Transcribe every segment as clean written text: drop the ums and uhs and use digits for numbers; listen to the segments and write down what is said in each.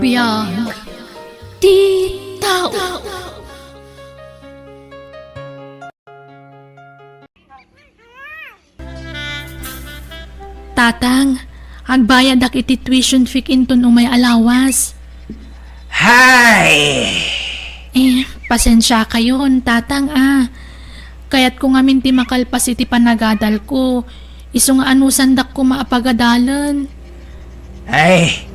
Biyag Ti Tao. Tatang, agbayad ak iti tuition fee inton umay alawas. Hay! Pasensya kayon, tatang Kaya't kung amin ti makalpas iti panagadal ko, iso nga anusan dak ko maapagadalan. Ay,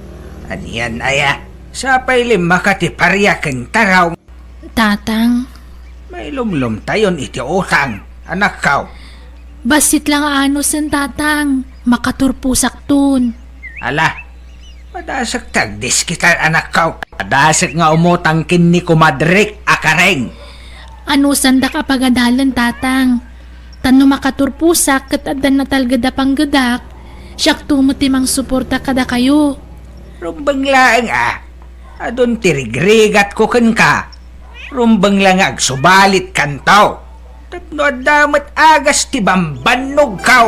aniyan aya. Sa pailim makatiparya keng taraw. Tatang, May lumlum tayon iti utang, anak kaw. basit lang anusan tatang, makaturpusak tun. Ala, madasak tagdis kita anak kaw. Madasak nga umutang kin ni kumadrik akareng. Anusan da kapagadalan tatang. Tano makaturpusak kat adan na talgada panggadak, siyak tumuti mang suporta kada kayo. Rumbang laang adon tirigrigat ko ken ka. Rumbang lang agsubalit kantaw. Tapno damat agas ti bambanog kaw.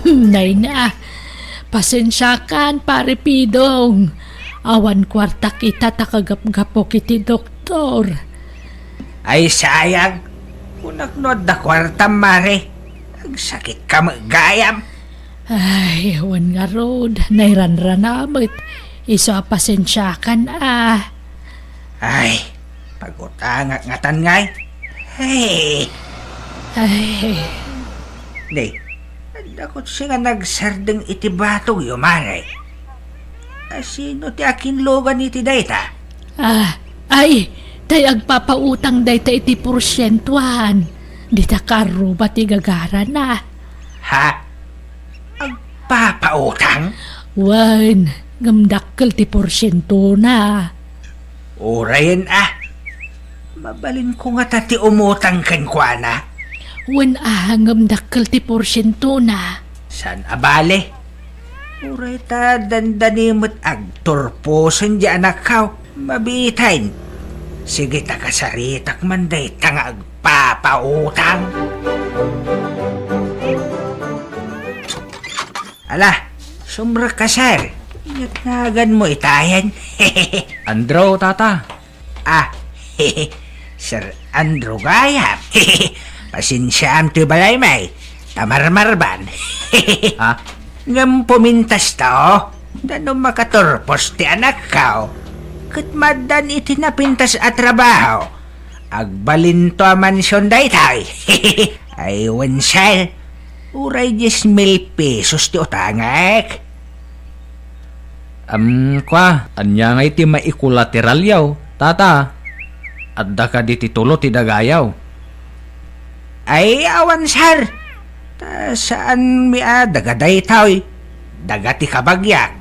Nay na, pasensya kan pare Pidong. Awan kwarta kita takagap-gapo kiti doktor. Ay sayang, kunaknod da kwarta mare. Agsakit ka magayam. Ay, awan nga rod, nairanranamit. Iso pasensya kan Ay, pagutangak ngatan ngay. Hey, Ay, di, dakot siya nga nagsardeng iti batog yumare. Sino ti akin logan iti dayta? ay, tay agpapautang day ta iti porsyentuhan. Di ta karo ba ti gagara na? Ha? Agpapautang? Wan, gamdakkel ti porsyento na. Urayan Mabalin ko nga tati umutang kankwana. Wan gamdakkel ti porsyento na. San abale? Uray ta dandanimot agturposan di anak kaw. Mabitain. Sige ta kasaritak manday ta nga agpapautang. Ala, sumra kasar. Ingatnagan mo itayan. Andro, tata. Sir Andrew Gayam. Pasinsyam ti balay may. Tamarmarban. Ha? Ngam pumintas tao. Dano makaturpos ti anak kao. Kat madan iti napintas at trabaho. Agbalin to a mansyon daytay. Ay wansal. Uray 10,000 pesos ti utangak. Anya nga iti maikulateral yaw, tata. Adda ka di titulo ti dagayaw. Ay awan sar. Saan mi dagaday taoy? Dagati kabagyak.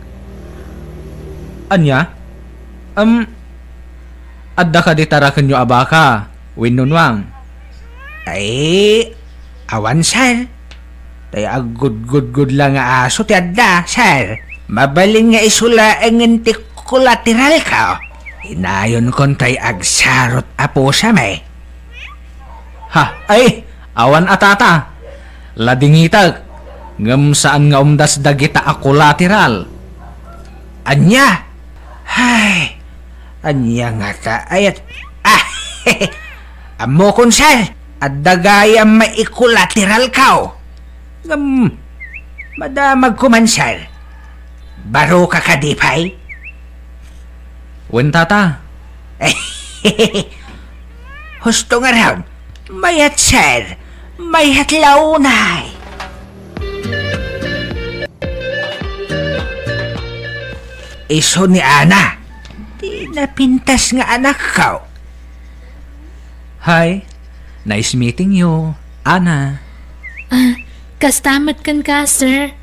Anya? Adda ka di tarakan yo abaka, winunwang. Ay, awan sar. Tay agud lang nga aso ti adda, sar. Mabaling nga isula ang ti kolateral ka. Inayon kon tay agsarot apo sa may. Ha? Ay, awan atata. Ladingitag, ngam saan nga umdas dagita a kolateral. Anya? Hay, anya nga ta ayat. Amo kon sar. At dagayang maikulateral kao. Madamag kumansar. Baro ka kadipay? Wen tata. Husto nga raw. Mayat sir. Mayat launay. Iso ni Ana. Di napintas nga anak kao. Hi, nice meeting you, Ana. Kastamat kan ka, sir.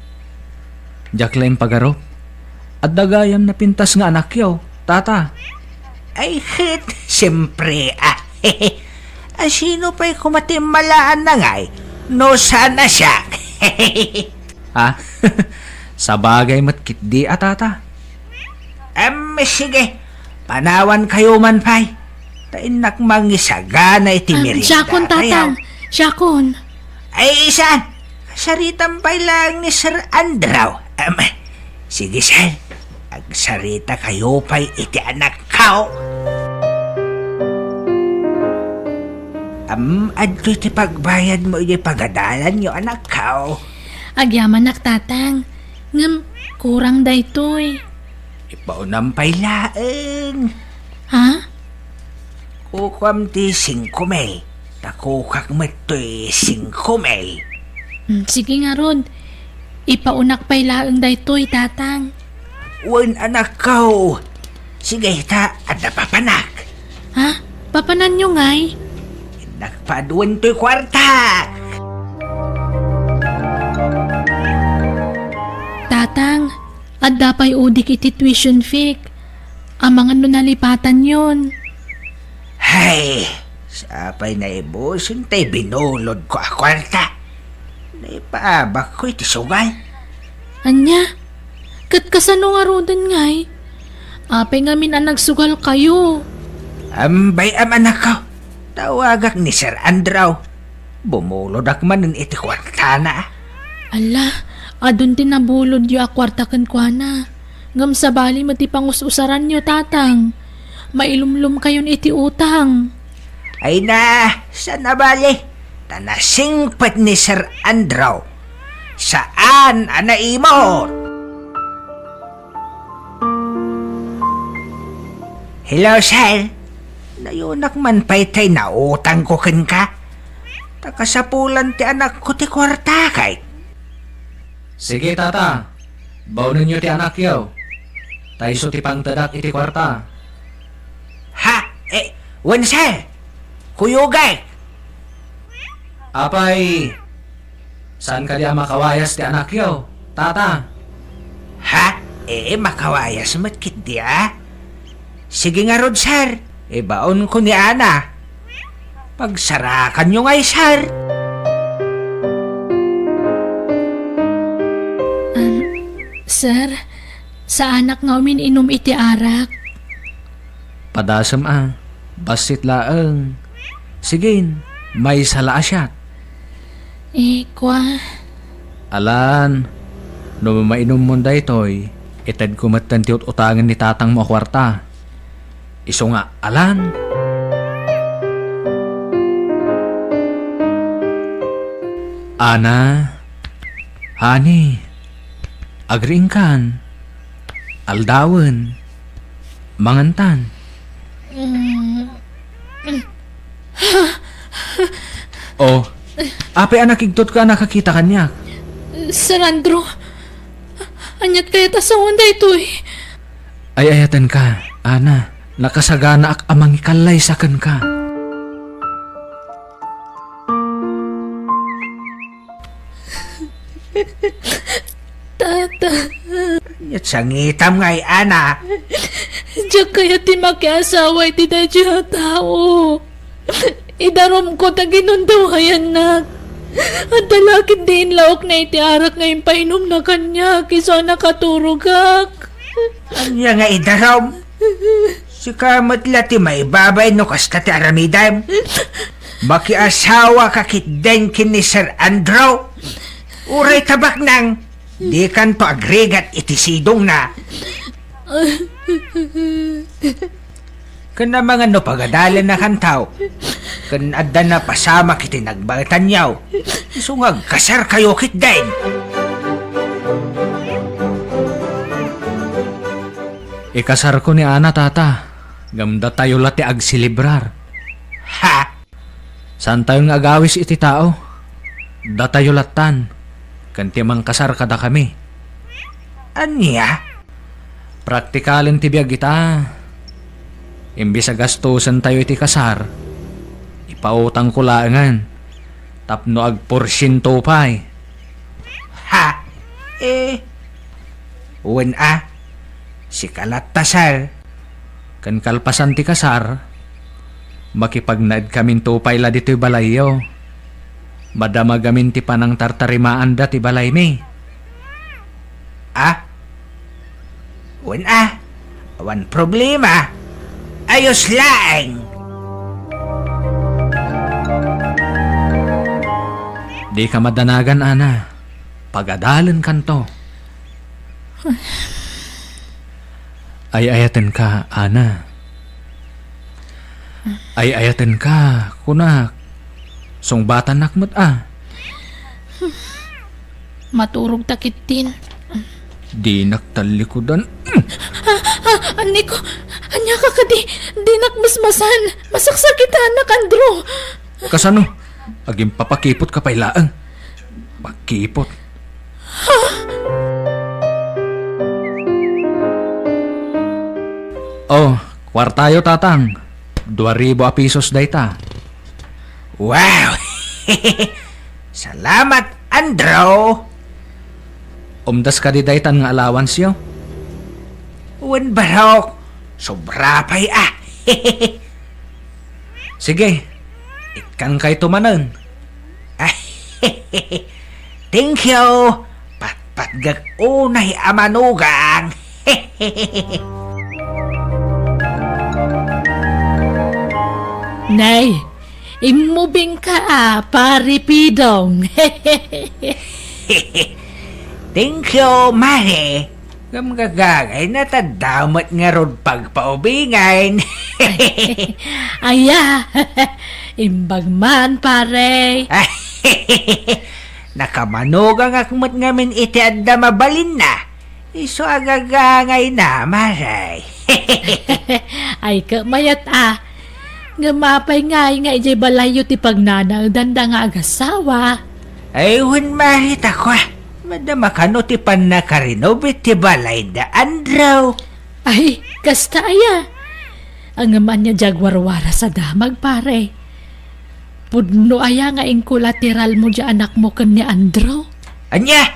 Jacqueline Pagaro. At dagayam na pintas nga anak yaw, tata. Ay, siyempre, sino pa'y kumatimalaan na nga'y? No, sana siya. Ha? Sa bagay matkit di tata. Sige, panawan kayo man pa'y. Tainak mangisagana iti merinda. Siyakon, tatang. Siyakon. Ay, isan. Saritan pa'y lang ni Sir Andrew. Sige, sir. Agsarita kayo pa'y iti anak kao. Adto iti pagbayad mo iti pagadalan nyo anak kao. Agyaman nak tatang. Ngam, kurang daytoy. Ipaunam pa'y laeng. Ha? Kukwam ti 5,000. Takukak mo ito'y 5,000. Sige nga Rod. Ipaunak pa'y laang daytoy tatang. Wan anak kao. Sige ta, at napapanak. Ha? Papanan nyo ngay? Nakpaduan to'y kwarta. Tatang, at dapay udik iti tuition fee. Amang ano nalipatan yon. Hay, sapay na ibuson tay binulod ko a kwarta. Naipaabak ko iti sugay. Anya? Kat kasano nga rodan ngay? Apay ngamin ang nagsugal kayo. Ambay anak ko. Tawagak ni Sir Andraw. Bumulod ak manin iti kwarta na. Ala, adun din nabulod yu akwarta kan kwa na. Ngam sa bali mati pangususaran nyo tatang. Mailumlum kayon iti utang. Ay na, sa nabali. Tanasingpat ni Sir Andraw. Saan anaimot? Hello, sir. Nayunak man pa'y tay na utang ko kin ka. Takasapulan ti anak ko ti kwarta kay. Sige tata, baunin nyo ti anak yaw. Taiso ti pangtadak iti kwarta. Ha? Wan sir. Kuyugay. Apay, saan ka di makawayas ti anak yaw, tata? Ha? Makawayas matkit di Sige nga rod, sir. Baon ko ni Ana. Pagsarakan nyo ngay, sir. Sir, sa anak nga inom iti arak. Padasam basit laeng. Sige, may sala siya. Kwa. Alan, no mainom mo daytoy, itad kumatan ti utangan ni tatang mo kwarta. Iso nga, alan. Ana, hani, agringkan, aldawan, mangantan. Oh, ape anak igtot ka nakakita kanya. Sir Andrew, anyat kaya tasawon da ito Ay ayatan ka, Ana. Nakasagana ak amang ikalay sakan ka. Tata, At sangitam ngay, Ana. diya kaya ti makiasawa iti da diya tao. Idarom ko ta ginundawayan nak. At dalakit din laok na iti arak ngayon painom na kanya kiso nakaturugak. Anya nga idarom. Si kamot lati may babay no kasta ti aramidam. Makiasawa kakit den kin ni Sir Andrew. Uray tabak nang. Di kan to agregat iti sidong na. Kana mga no pagadalan na kantaw. Kan adda na pasama kiti nagbagatan yaw. Isungag kasar kayo kit den. Ikasar ko ni Ana tata. Gamda tayo lati agsilibrar. Ha? Saan tayo nga agawis iti tao? Da tayo latan. Kanti mang kasar kada kami. Anya? Praktikalin ti biyag kita. Imbis gastusan tayo iti kasar. Ipautang ko laangan. Tapno agporsyento pa'y. Ha? Uwan si Kalatasar. Kan kalpasan ti kasar, makipagnaid kamin tupay la dito'y balayo. Madama gamin ti panang tartarimaan da ti balay mi. Uwan awan problema. Ayos laeng. Di ka madanagan, Ana. Pagadalan kanto. Ay ayaten ka, Ana. Ay ayaten ka, kunak. Sungbatan nakmat Maturog takit din. Di naktalikudan. Ani ko, anya ka di nakmasmasan. Masaksakita anak, Andro. Kasano? Aging papakipot ka pailaang. Pakipot. Oh, kwartayo tatang. 2,000 pesos dayta. Wow! Salamat, Andro! Umdas ka di daytan nga allowance yo. Wan barok, sobra pa'y Sige, ikan kay tumanan. Thank you! Patpatgag unay amanugang! Nay, imubing ka pari pidong. Thank you, Mare! Gamgagagay na tadamat nga rod pagpaubingan. Aya, imbag man pare. Nakamanugang akmat ngamin iti adda mabalin na. Iso agagangay na, Maray. Ay kamayat Gamapay nga ijay balayo ti pagnanaw danda nga agasawa. Ayun, Marit ako. Madama ka no ti panakarinobit ti balay da Andro. Ay, kasta aya. Ang aman niya jagwarwara sa damag pare. Pudno aya nga ing kolateral mo dya anak mo kan ni Andro. Anya?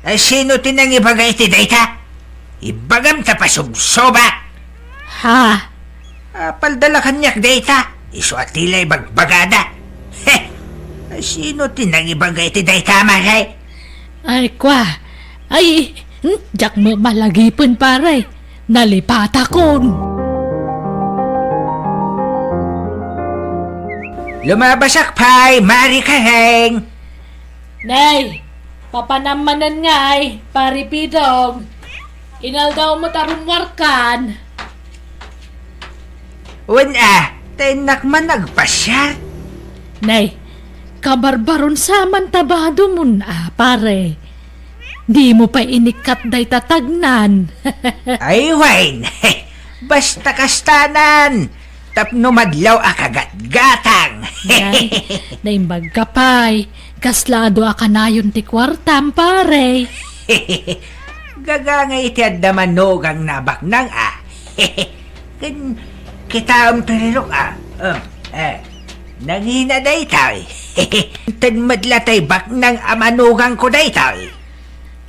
Ay, sino tinang ibagay ti dayta? Ibagam ta pasubsoba. Ha? Paldala kanyak dayta. Iso at tila'y bagbagada. Ay, sino tinang ibagay ti dayta, Maray? Ay, kwa. Ay, jak mo malagipon pare. Nalipata kon. Lumabasak pa'y, Mari Kareng. Nay, papanamanan nga pari pidong. Inal daw mo tarong warkan. Tenak man nagpasyat. Nay, kabarbaron saman tabado mo pare. Di mo pa inikat day tatagnan. Ay, Wayne. Basta kastanan. Tapno madlaw akagat-gatang. Nay, naimbag ka pa'y. Kaslado akanayon ti kwartam pare. Gagangay iti adamanog ang nabaknang Kita ang perilok Nangina day tayo. Tan madlatay baknang amanugang ko day tayo.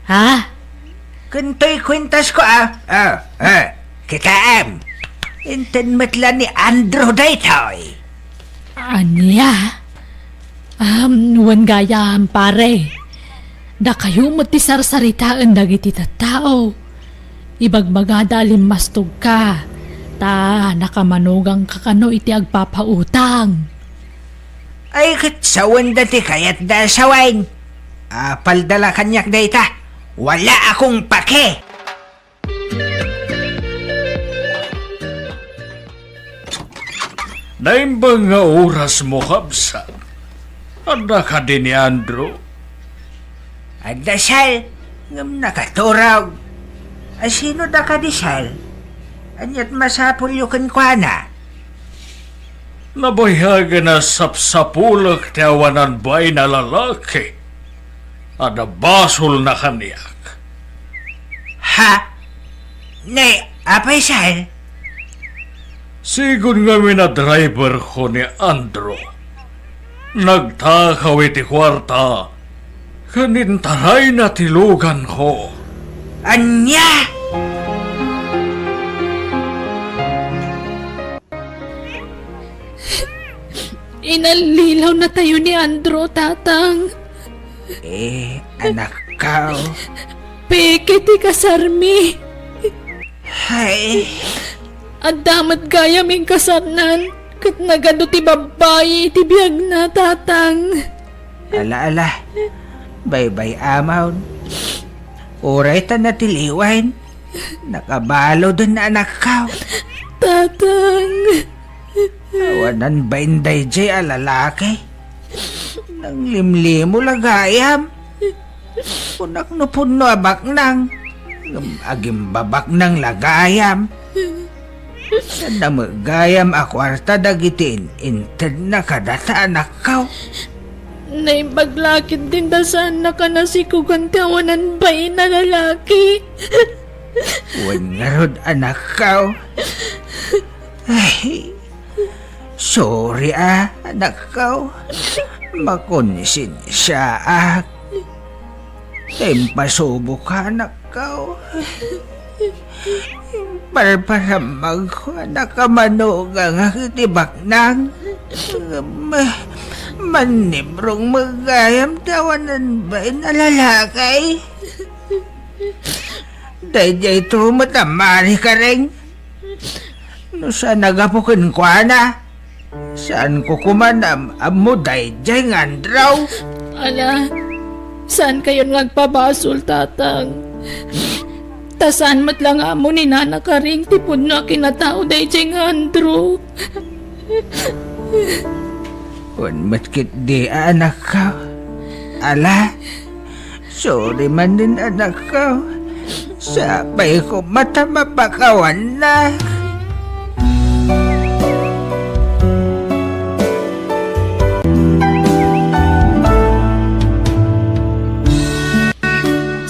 Ha? Kunto'y kwintas ko Kita Intan matla ni Andro day tayo. Anya? Wan gayam pare. Da kayo mo ti sarsaritaan dagiti tattao. Ibagmagada limastog ka. Ta nakamanugang kakano iti agpapautang. Ay katsawan dati kayat da sawain. Paldala kanyak dayta. Wala akong pake. Naimbang nga oras mo, Kabsat. Anda ka din ni Andro. Agdasal, ngam nakaturag. Sino da ka disal? Anyat masapul yukan kwa na. Nabayaga na sapsapulak ti awanan bay na lalaki. Ada basol na kaniyak. Ha? Nay, apay sal? Sigun nga na driver ko ni Andro. Nagtakaw iti kwarta. Kanintaray na tilugan ko. Anya? Inalilaw na tayo ni Andro, tatang. Anak ka. Peke ti kasarmi. Hay. At damat gaya ming kasarnan. Kat nagado ti babae ti biyag na, tatang. Ala. Bye-bye, amaw. Uray ta natiliwan. Nakabalo dun na anak ka. Tatang, Awanan ba inday jay alalaki? Nang limlimo lagayam. Punak no puno abak nang. Agim babak nang lagayam. Sa namagayam akwarta dagitin inted na kadata anak ka. naimpaglakid din dasan na ka na si kugantawanan ba na lalaki. Wan nga rod anak ka. Ay, sorry anak ka. Makonsensya Tempasubo ka anak ka. Parparamag ko anak ka manuga nga kitibak nang. Manibrong magayam tawanan ba na lalakay? Dahil ito matamari ka rin. No saan nagapukin ko na? Saan ko kumanam amo dahil nga andraw? Ala, saan kayo nagpabasol, tatang? Tasaan mat lang amo ni nana ka ring tipon na kinatao dahil nga Andrew. Wan matkit di anak ka. Ala, sorry man din anak ka. Sabay ko mata mapakawan na.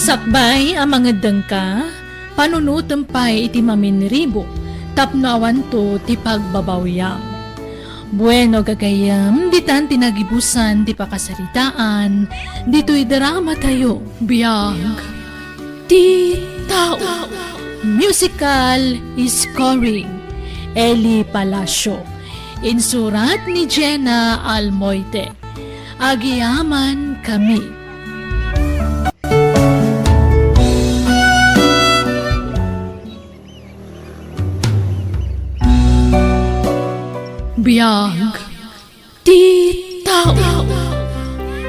Sakbay ang mga dangka, panunutampay iti maminribo, tapnawan to ti pagbabawyang. Bueno gagayam, ditan tinagibusan ti pakasaritaan, dito'y drama tayo, biyag. Ti tao. Musical scoring, Eli Palacio. Insurat ni Jenna Almoite. Agiyaman kami. Biyag. Ti tao.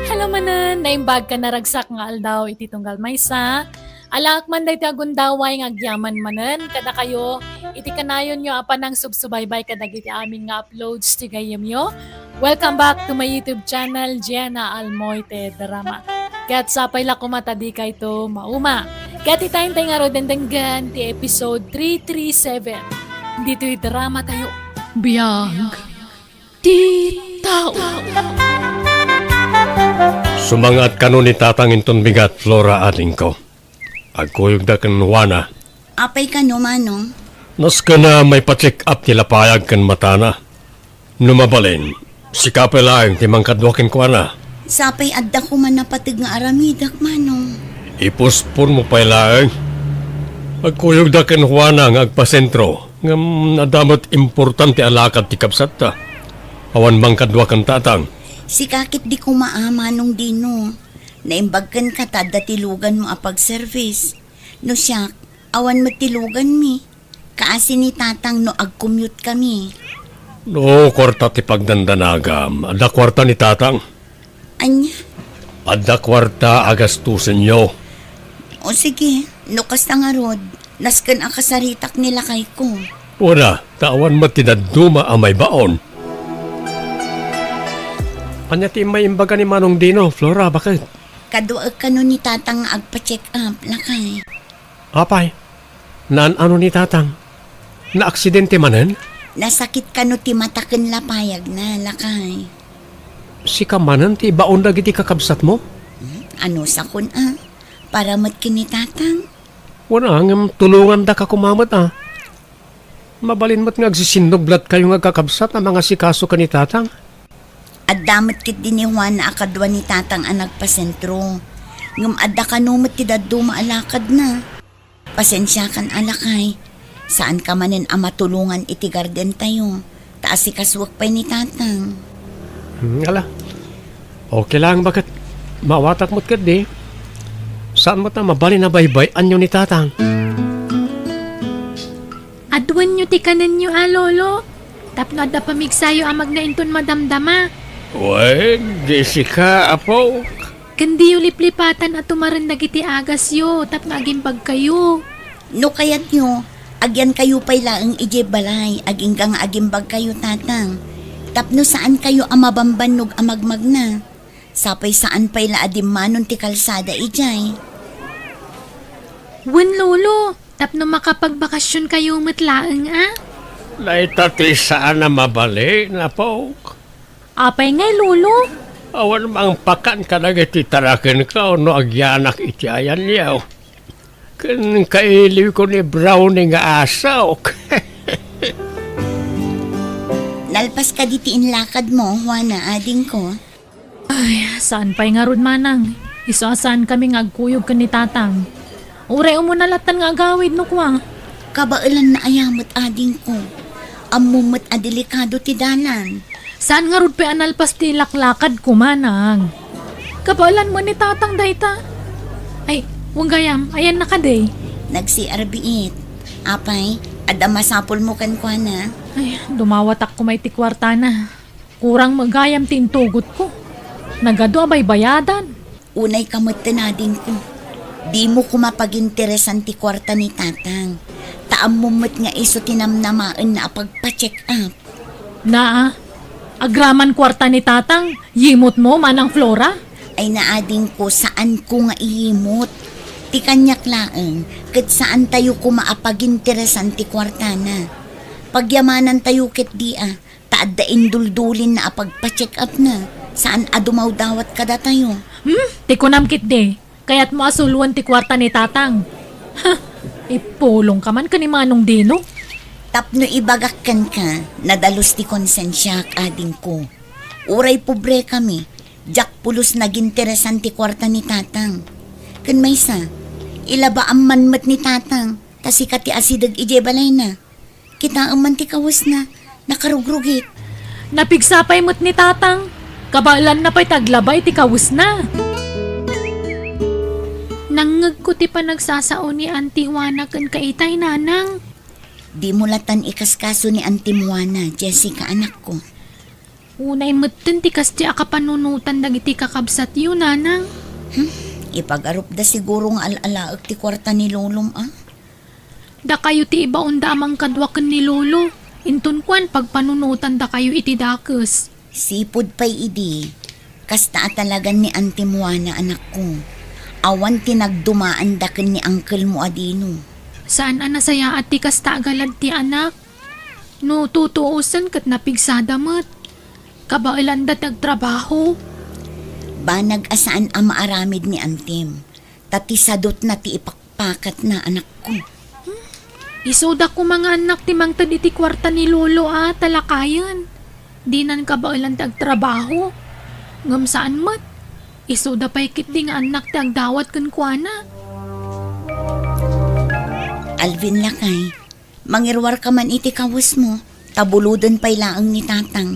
Hello manan, naimbag ka naragsak nga aldaw iti tunggal maysa. Alak man day ti agundaway nga agyaman manan, kada kayo iti kanayon nyo apan ng subsubaybay kadag iti amin nga uploads ti gayam yo. Welcome back to my YouTube channel, Jenna Almoite Drama. Kat sapay la kumatadi kay to mauma. Kat itayin tayo nga rodendenggan ti episode 337. Dito'y drama tayo. Biyag. Ti tao. Sumangat kano ni tatang inton bigat, Flora ating ko. Agkuyog da kan wana. Apay ka no, Manong? Nas ka na may pa-check up nila payag kan matana. Numabalin, si kapelaang timang kadwakin ko na. Sapay adda ko man napatig nga aramidak, Manong. Ipuspon mo pailaang. Agkuyog da kan wana nga agpasentro. Nga nadamot importante alakad ti kapsata. Awan bang kadwakan tatang. Si kakit di ko maamanong dino. Naimbagkan ka tada tilugan mo apag-service. No siyak, awan matilugan mi. Kaasi ni tatang no ag-commute kami. No, kwarta ti pagdandanagam. Adda kwarta ni tatang. Anya? Adda kwarta agastusin nyo. O sige, no kasta nga rod. Naskan ang kasaritak nila kay ko. Wala, tawan matinaduma ang may baon. Anya ti may imbaga ni Manong Dino, Flora, bakit? Kaduag ka no ni tatang nga agpa-check up, lakay. Apay, naan ano ni tatang? Na-aksidente manen? Nasakit ka no ti mataken lapayag na, lakay. Si kamanan ti baon na giti kakabsat mo? Ano sa kun para matkin ni tatang? Wala nga tulungan da ka kumamat Mabalin mo't nga agsisinoglat kayo nga kakabsat na mga sikaso ka ni tatang. At damat kit din ni Juan na akadwa ni tatang ang nagpasentro. Ngum adda ka numot ti daddo maalakad na. Pasensya kan alakay. Saan ka manin ang matulungan iti garden tayo. Taas si kaswak pa ni tatang. Ala, okay lang bakit mawatak mo't kat di. Saan mo't na mabalin na baybay anyo ni tatang? Adwan nyo ti kanan nyo, lolo. Tapno adda pamigsayo amag na inton madamdama. Uy, Jessica, apo. Kandi yu liplipatan at tumaran dagiti agas yo, tap nagimbag kayo. No kayat nyo, agyan kayo pa'y laang ije balay, aging kang agimbag kayo tatang. Tapno saan kayo amabambanog amagmag na. Sapay saan pa'y laadim manon ti kalsada ijay. Wen lolo, tapno makapagbakasyon kayo matlaang Naitati saan na mabali na po. Apay ngay lolo. Awan mang pakan ka na titarakin ka no agyanak iti ayan niyaw. Kan kailiw ko ni Brownie nga asok. Nalpas ka ditiin lakad mo, Juana, ading ko. Ay, saan pa'y nga rod manang? Isasaan kami nga agkuyog ka ni tatang. Uray mo nalatan nga agawid no kwa. Kabailan na ayamot ading ko. Amumot adelikado ti dalan. Saan nga rod pa analpas ti laklakad ko manang? Kabalan mo ni tatang dayta. Ay, huwag gayam, ayan na ka day. Nagsi-arbiit. Apay, adamasapol mo kan kwa na. Ay, dumawatak ko may tikwarta na. Kurang magayam tintugot ko. Nagado abay bayadan. Unay kamot tinadin ko. Di mo kumapaginteresan ti kwarta ni tatang. Taamumot nga iso tinamnamaan na pagpa-check up. Agraman kwarta ni tatang, yimot mo manang Flora? Ay naading ko saan ko nga ihimot. Ti kanyak laeng, kat saan tayo kumaapaginteresan ti kwarta na. Pagyamanan tayo ket dia, taad da induldulin na apagpa-check up na. Saan adumaw dawat kada tayo? Ti kunamkit de, kaya't mo asuluan ti kwarta ni tatang. Ha, ipulong ka man ka ni Manong Dino. Tapno ibagakkan ka, nadalos ti konsensya ading ko. Uray pobre kami, jak pulos naginteresan ti kwarta ni tatang. Kan maysa, ilaba ang manmat ni tatang, tasika ti asidag ije balay na. Kita ang man ti kawas na, nakarugrugit. Napigsapay mo't ni tatang, kabalan na pa'y taglabay ti kawus na. Nangag ko ti panagsasao ni Auntie Juana kan kaitay nanang. Di mo latan ikaskaso ni Auntie Juana, Jessica anak ko. Unay mutten ti kas ti akapanunutan dagiti kakabsat yun nanang. Ipag-arup da siguro nga alalaag ti kwarta ni Lolom Da kayo ti ibaon da amang kadwakan ni Lolo. Intun kwan pagpanunutan da kayo iti dakes. Sipod pa'y idi, kasta talagan ni Auntie Juana anak ko. Awan tinagdumaan daken ni uncle mo adino. Saan anasaya at ti kas tagalad ti anak? No tutuusan kat napigsada mat. Kabailan da tagtrabaho. Banag asaan ang maaramid ni Antim. Tatisadot na ti ipakpakat na anak ko. Isoda ko mga anak ti mangtad iti kwarta ni Lolo talakayan. Di nan kabailan tagtrabaho. Ngam saan mat? Isoda pa'y kit di nga anak ti agdawat kan kuana. Alvin lakay, mangirwar ka man iti kawas mo. Tabuludan pa'y laang ni tatang.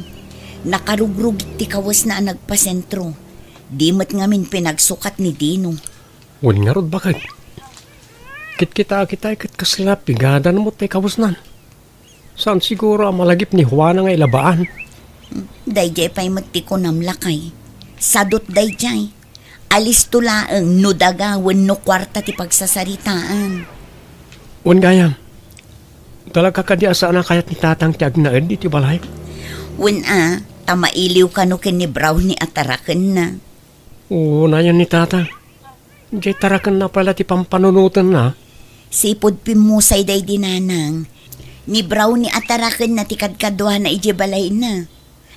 Nakarugrug ti kawas na nagpasentro. Di mat ngamin pinagsukat ni Dino. Wan nga rod bakit? Kita kit kasla pigadan mo tay kawas nan. Saan siguro ang malagip ni Juana nga ilabaan? Dayjay pa'y matiko namlakay. Sadot dayjay. Alis tulaang no daga wenno kwarta ti pagsasaritaan. Wan gayam. Talaga ka di asaan na kayat ni tatang ti agnaed iti balay? Wen tamailiw ka no ken ni Brownie ataraken na. Oo na yan ni tatang. Diyay tarakan na pala ti pampanunutan na. Sipod pimusay day dinanang. Ni Brownie ataraken na ti kadkadwa na ije balay na.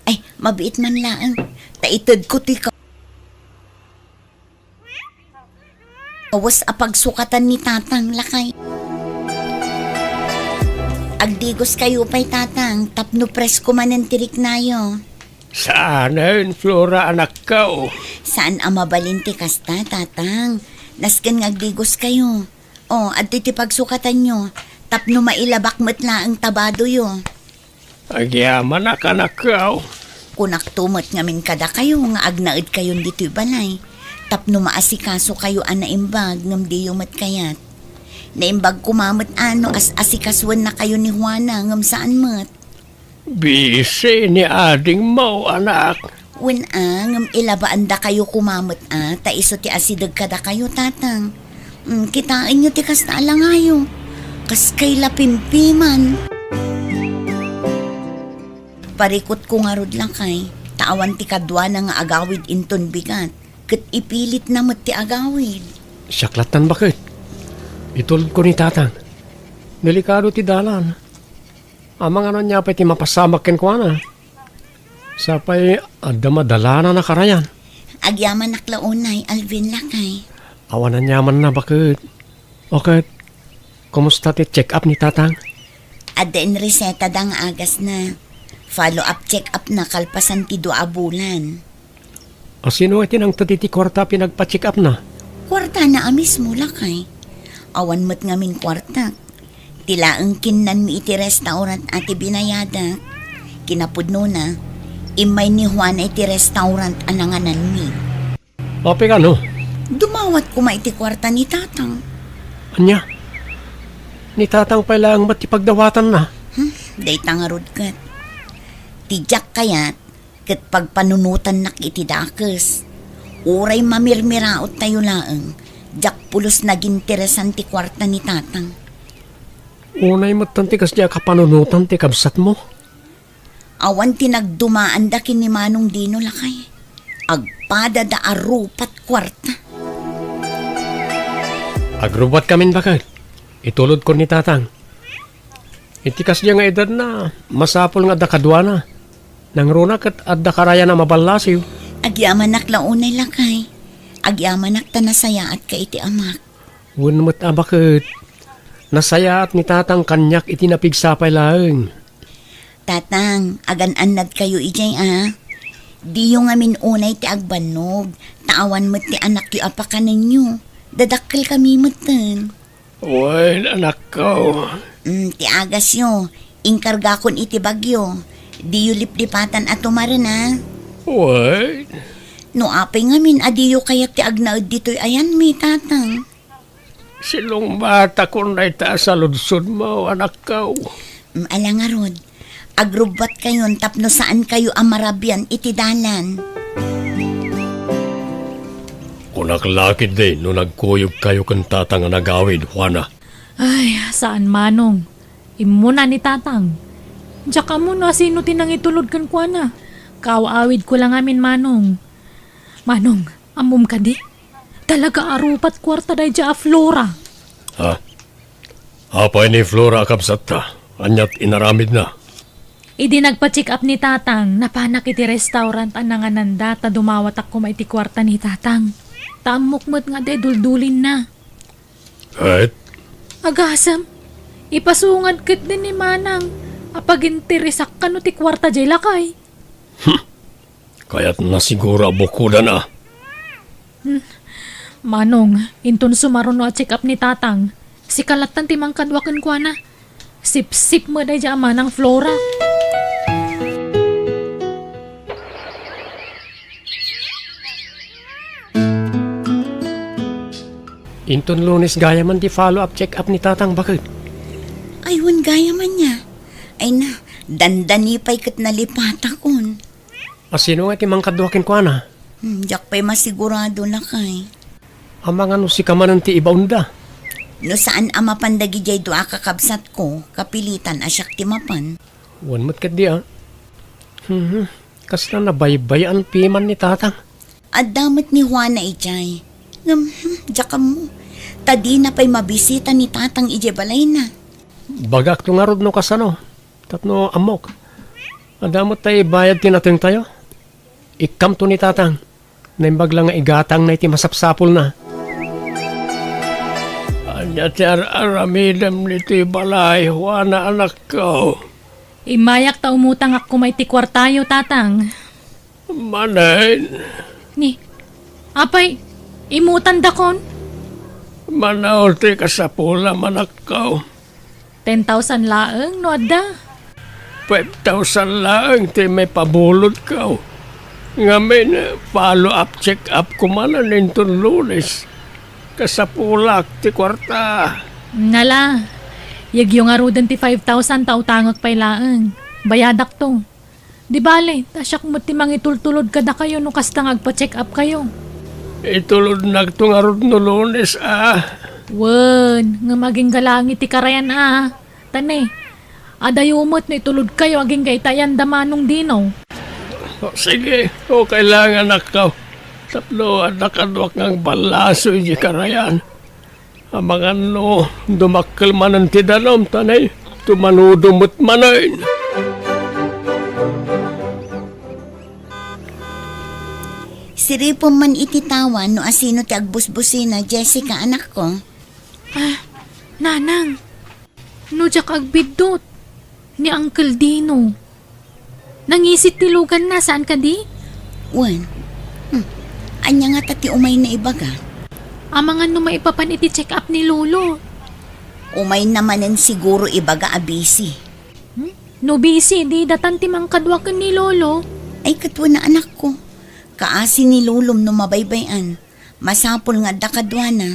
Ay, mabiit man laang. Taitad ko ti kawas apagsukatan ni tatang lakay. Agdigos kayo pa'y tatang, tapno presko manen tirik nayo. Saan na Flora anak ka o? Saan ang mabalinti kasta, tatang? Nasken nga agdigos kayo. O, adto ti pagsukatan nyo, tapno mailabak matla ang tabado yo. Agyaman anak ka o. Kunak tumot ngamin kada kayo, nga agnaid kayon dito'y balay. Tapno maasikaso kayo anaimbag, ngam di yumat kayat. Naimbag kumamot as asikaswan na kayo ni Juana ngam saan mat. Busy ni ading mo anak. Ngam ilabaan da kayo kumamot ta iso ti asidag kada kayo tatang. Kitain nyo ti kas na alangayo. Kas kay lapimpiman. Parikot ko nga rod lang kay. Tawan ti kadwa na nga agawid inton bigat. Kat ipilit na ti agawid. Siyaklatan bakit? Itulad ko ni tatang. Delikado ti dalan. Amang ano niya pa ti mapasamak ken ko na. Sapay adda madala na nakarayan. Agyaman naklaunay, Alvin lakay. Awanan yaman na bakit? Okay. Kumusta ti check up ni tatang? Adda in reseta da nga agas na. Follow up check up na kalpasan ti 2 bulan. Sino iti nang tatiti kwarta pinagpa-check up na? Kwarta na amis mo lakay. Awan mo't ngamin kwarta. Tilaang kinan mi iti restaurant ati binayada. Kinapudno na. Imay ni Juan iti restaurant ananganan mi. Ope ka no? Dumawat ko iti kwarta ni tatang. Anya? Ni tatang pala ang matipagdawatan na. Day tangarod kat. Tijak kayat, kat pagpanunutan nak iti dakes. Uray mamirmiraot tayo laang. Jak pulos naging teresan ti kwarta ni tatang. Unay matantikas niya kapanunutan ti kabsat mo. Awan tinagdumaan da kin ni Manong Dino lakay. Agpada da arupat kwarta. Agrubat kamin bakit? Itulod ko ni tatang. Itikas niya nga edad na, masapol nga dakadwa na. Nang runa kat adda karaya na mabalasiw. Agyaman naklaunay lakay. Agyaman naktanasaya at ka iti amak. Wunmat bakit? Nasaya at ni tatang kanyak iti napigsapay laeng. Tatang, agan-anad kayo ijay Di yung amin unay ti agbanog. Taawan mo't ti anak yu apaka ninyo. Dadakkel kami mo't Uy, anak ko. Ti agas yo. Inkarga kon iti bagyo. Di yu liplipatan at tumaran Uy. No apay ngamin adiyo kayak ti agnaud dito'y ayan mi tatang. Silong bata ko na itaas sa lunsod mo, anak ko. Alangarod. Agrubat kayon tapno saan kayo amarabyan iti dalan. Kunak lakid din no nagkuyog kayo kang tatang nga nagawid, Juana. Ay, saan manong? Imuna ni tatang. Tsaka mo na sino tinang itulod kan kwa na. Kaawawid ko lang amin manong. Manong, amom ka di? Talaga arupat kwarta day dya a Flora. Ha? Apay ni Flora kapsata. Anyat inaramid na. Idi nagpa-check up ni tatang, napanak iti restaurant ananganan data dumawatak ko maiti kwarta ni tatang. Tamukmat nga de duldulin na. Kahit? Agasam, ipasungad kit din ni Manang. Apag-interesak ka no ti kwarta jay lakay. Kaya't nasigura bukuda na. Manong, inton sumaron no at check up ni tatang. Si kalatan ti mangkadwakan kwa na. Sip-sip mo day dya Manang Flora. Inton Lunes gaya man di follow-up check-up ni tatang bakit? Aywan gaya man niya. Ay na, dandani pa'y kat nalipata kon. Sino nga timang kadwakin ko na? Jak pa'y masigurado na kay. Amang ano si kamanan ti ibaunda. No saan ama pandagi jay doa kakabsat ko, kapilitan asyak timapan. Wan mat kat di Kas na nabaybayan piman ni tatang. At damat ni Juana ijay. Jaka mo. Tadi na pa'y mabisita ni tatang ije balay na. Bagak to nga rod no kasano. Tatno amok. Adamot tayo bayad tinating tayo. Ikam to ni tatang. Naimbag lang nga igatang na iti masapsapol na. Anya ti aramidam niti balay, Juana anak ko. Imayak ta umutang ako may ti kwartayo tatang. Manay, Ni, apay, imutan dakon. manaw ti kasapula manak ko. 10,000 laeng no adda. 5,000 lang ti may pabulot ko. Ngamin, follow-up check-up ko man ninton Lunes. Kasapulak ti kwarta. Nala, yagyo nga rudan ti 5,000 tautangot pay laeng. Bayadak to. Di bale, tasyak mo timang itultulod kada kayo no kasta agpa-check up kayo. Itulod nagtungarod no Lunes Wen, nga maging galangi ti karayan Tane, adayumot no itulod kayo aging gaitayan damanong dinaw. Sige, kailangan nakaw. Tapno nakadwak ng balaso yung karayan. Ang mga dumakkel man ang tidanom, tanay, tumanudumot manayin. Siripon man ititawan no asino ti agbusbusina, Jessica, anak ko. Nanang, no jak agbidot ni Uncle Dino. Nangisit tilugan na, saan ka di? Wan, anya nga tati umay na ibaga. Amangan no maipapan iti check up ni Lolo. Umay namanen siguro ibaga abisi. No busy, di datan timang kadwakan ni Lolo. Ay katwa na anak ko. Kaasi ni Lulom no mabaybayan. Masapol nga dakadwa na.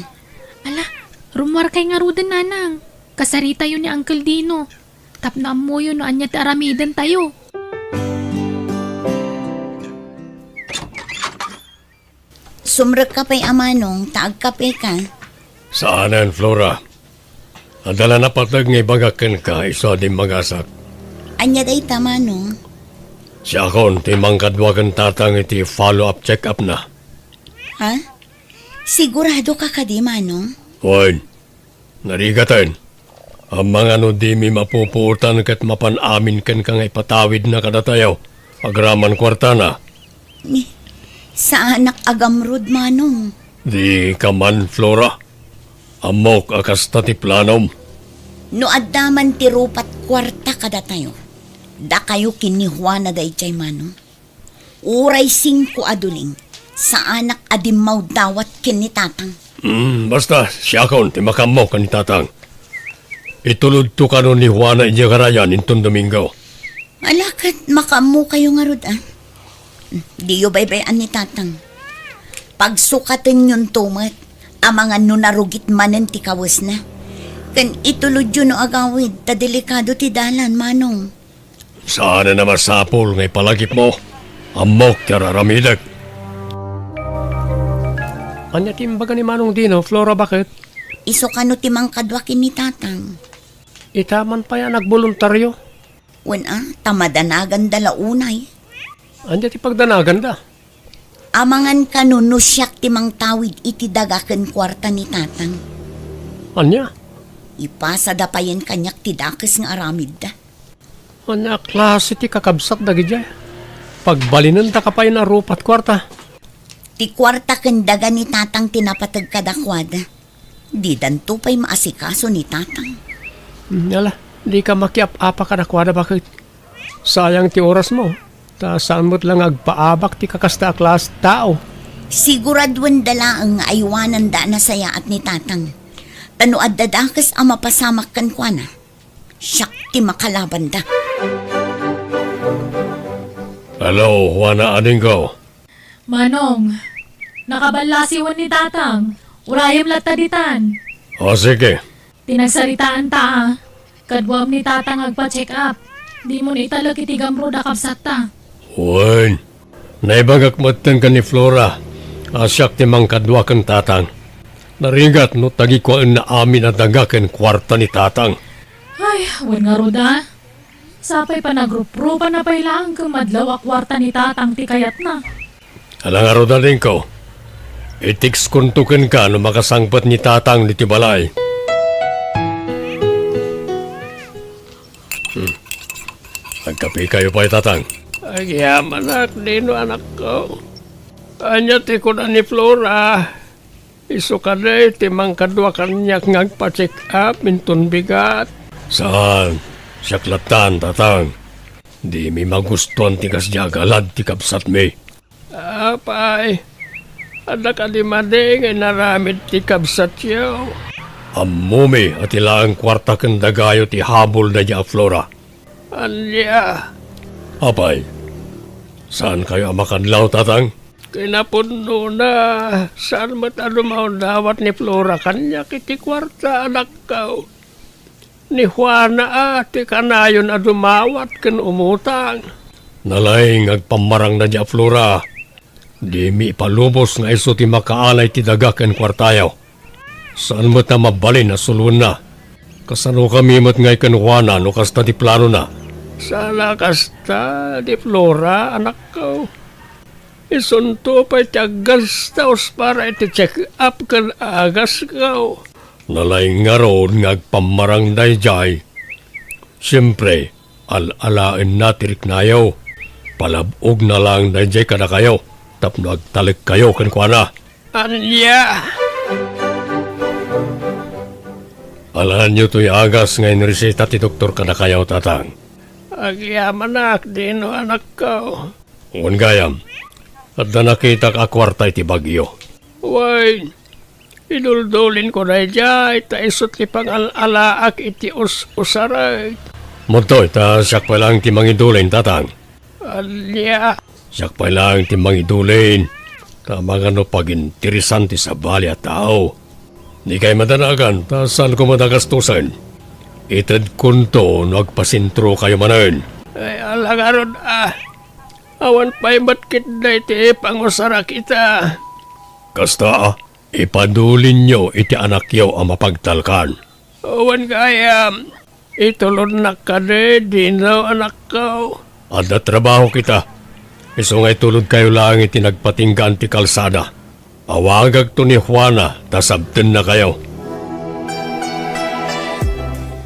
Ala, rumwar kay nga rudan nanang. Kasarita yun ni Uncle Dino. Tapna mo yun no anya ti aramidan tayo. Sumrek ka pa'y amanong, taag kape ka. Saanan, Flora? Adala na patag nga ibagakin ka, iso di magasak. Anya day tamanong. Siya kon, timang kadwagan tatang iti follow-up check-up na. Ha? Sigurado ka ka di manong? Hoy, narigatan. Ang mga di mi mapupuutan kat mapanamin kan kang ipatawid na kadatayaw. Agraman kwarta na. Sa anak agamrod manong. Di ka man, Flora. Amok akas ti planom. No addaman ti rupat kwarta kada tayo. Da kayo kini Juana da ichay manong. Uray 5 aduling. Sa anak adimaw dawat kini tatang. Basta, siya kon, timakam mo kanitatang. Itulod to ka ni Juana Inyagarayan intong Domingo. Alakat makamu kayo nga rod Di yo baybayan ni tatang. Pagsukatan yun tumat, ang mga nunarugit manen ti kawas na. Kan itulod yun no agawid, ta delikado ti dalan, manong. Sana na masapol ngay palagip mo. Amok kararamidag. Anya timbaga ni Manong Dino, Flora, bakit? Iso kano timang kadwakin ni tatang. Itaman pa yan nagboluntaryo. Tamadanagan dala unay. Anya ti pagdanagan da. Amangan kano no siyak timang tawid iti dagaken kwarta ni tatang. Anya? Ipasa da pa yan kanyak ti dakes nga aramid da. Anya klase ti kakabsat da gidya. Pagbalinan ta kapay na rupat kwarta. Ti kwarta ken daga ni tatang tinapatag kadakwada. Di danto pa'y maasikaso ni tatang. Yala, di ka makiap-apa ka nakwada bakit? Sayang ti oras mo. Ta saan mo't lang agpaabak ti kakasta klas tao. Siguradwan dala ang aywanan da na saya at ni tatang. Tanoad dadakas ang mapasamak kan kwa na. Siyak ti makalaban da. Hello, Juana Adingo. Manong, nakabalasiwan ni tatang. Urayam lataditan. O sige. Tinagsaritaan ta. Kadwam ni tatang agpa-check up. Di mo na italag itigamro da kapsat ta. Uwan, naibagak matan ka ni Flora. Asyak ti mang kadwa kang tatang. Narigat no tagi ko na amin na dagaken kwarta ni tatang. Ay, wan nga roda. Sapay pa nagrup-rupa na pailang kumadlaw a kwarta ni tatang ti kayat na. Alang araw na rin ko. Itiks kuntukin ka no makasangpat ni tatang ni Tibalay. Magkapi kayo pa tatang. Ay, anak, dino anak ko. Anya ti ko na ni Flora. Iso ka na timang kadwa kanyak ngagpa-check up minton bigat. Saan? Siyaklatan, tatang. Di mi magustuhan ti kasyagalad ti kapsat mi. Apay, ada ka di mading naramid ti kabsat yaw. Amumi at ilang kwarta kang dagayo ti habol na niya, Flora. Anya. Apay, saan kayo makanlaw, tatang? Kinapuno na. Saan matalumaw dawat ni Flora kanya kiti kwarta anak kao. Ni Juana ti kanayon na dumawat kan umutang. Nalaing agpamarang na di Flora. Di mi palubos nga iso ti makaalay ti dagaken kwartayaw. Saan mo't na mabalin na sulun na? Kasano kami mo't ngay kanwana no kasta ti plano na? Sana kasta di Flora, anak ko. Isunto pa ti agas taos para iti check up kan agas ko. Nalaing nga roon nga agpamarang dayjay. Siyempre, al-alain na tirik nayaw. Palabog na lang dayjay ka na kayo. Tapno agtalik kayo kankwana. Anya! Alahan nyo to'y agas ngayon resita ti doktor ka na kayo, tatang. Agyaman na, dino anak ko. Uwan gayam, at na nakita ka kwarta iti bagyo. Way, iduldulin ko na dyan, ta isot ti pang-alaak iti usaray. Muntoy, ta siyak pa lang ti mangidulin, tatang. Alya. Siyak pa lang ti mangidulin. Ta mga no pagintirisanti sa bali at tao. Di kay madanagan, ta saan ko madagastusan. Itad kunto, nagpasintro kayo manan. Ay, alangaron awan pa'y batkit na iti pangusara kita. Kasta, ipadulin nyo iti anak yaw ang mapagtalkan. Awan kaya, itulod na ka di na anak ko. Ada trabaho kita. Iso nga'y tulod kayo lang iti nagpatinggaan ti kalsada. Awagag to ni Juana, tasabten na kayo.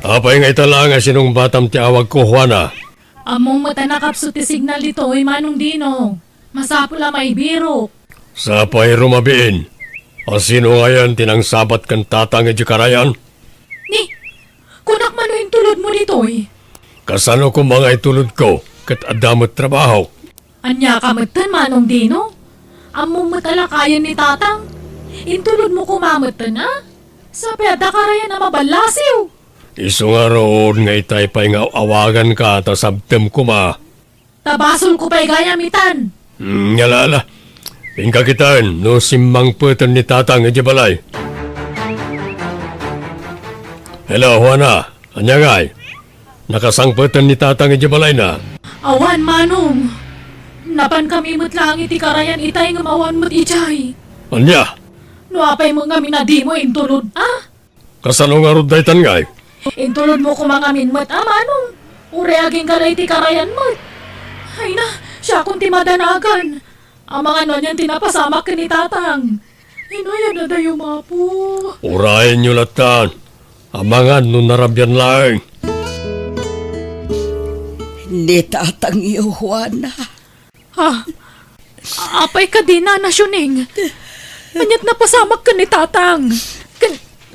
Apay nga'y talaga sinong batam ti awag ko, Juana. Among mata nakapso ti signal dito, Manong Dino. Masapula may biro. Sapay rumabiin. O sino ngayon tinang sabat kan tatang iti karayan? Ni, kunak man yung tulod mo dito Kasano ko mga itulod ko, kat adamot trabaho. Anya kamatan, Manong Dino. Among matala kaya ni tatang. Intulod mo kumamatan na. Sa peda karayan na mabalasiw. Iso nga roon nga itay pa'y nga awagan ka ta sabtem kuma. Tabasol ko pa'y gayamitan. Ngalala. Pingka kitaan no simmang putan ni tatang iti balay. Hello, Juana. Anya ngay? Nakasang putan ni tatang iti balay na. Awan, Manong. Napan kami mo't lang iti karayan itay ng awan mo't ijay. Anya? Nuapay mo nga minadi mo intulod, Kasano nga rod daytan ngay? Intulod mo kumangamin mo't, Manong. Ureaging kalay ti karayan mo't. Ay na, siya kung ti madanagan. Ang mga nonyan tinapasamak ka ni tatang. Inuyan na dayo mapo. Urayan nyo latan. Amangan no narabyan lang. Ni tatang iyo, Juana. Ha? Apay ka din na, Nasyuning. Anyat napasamak ka ni tatang.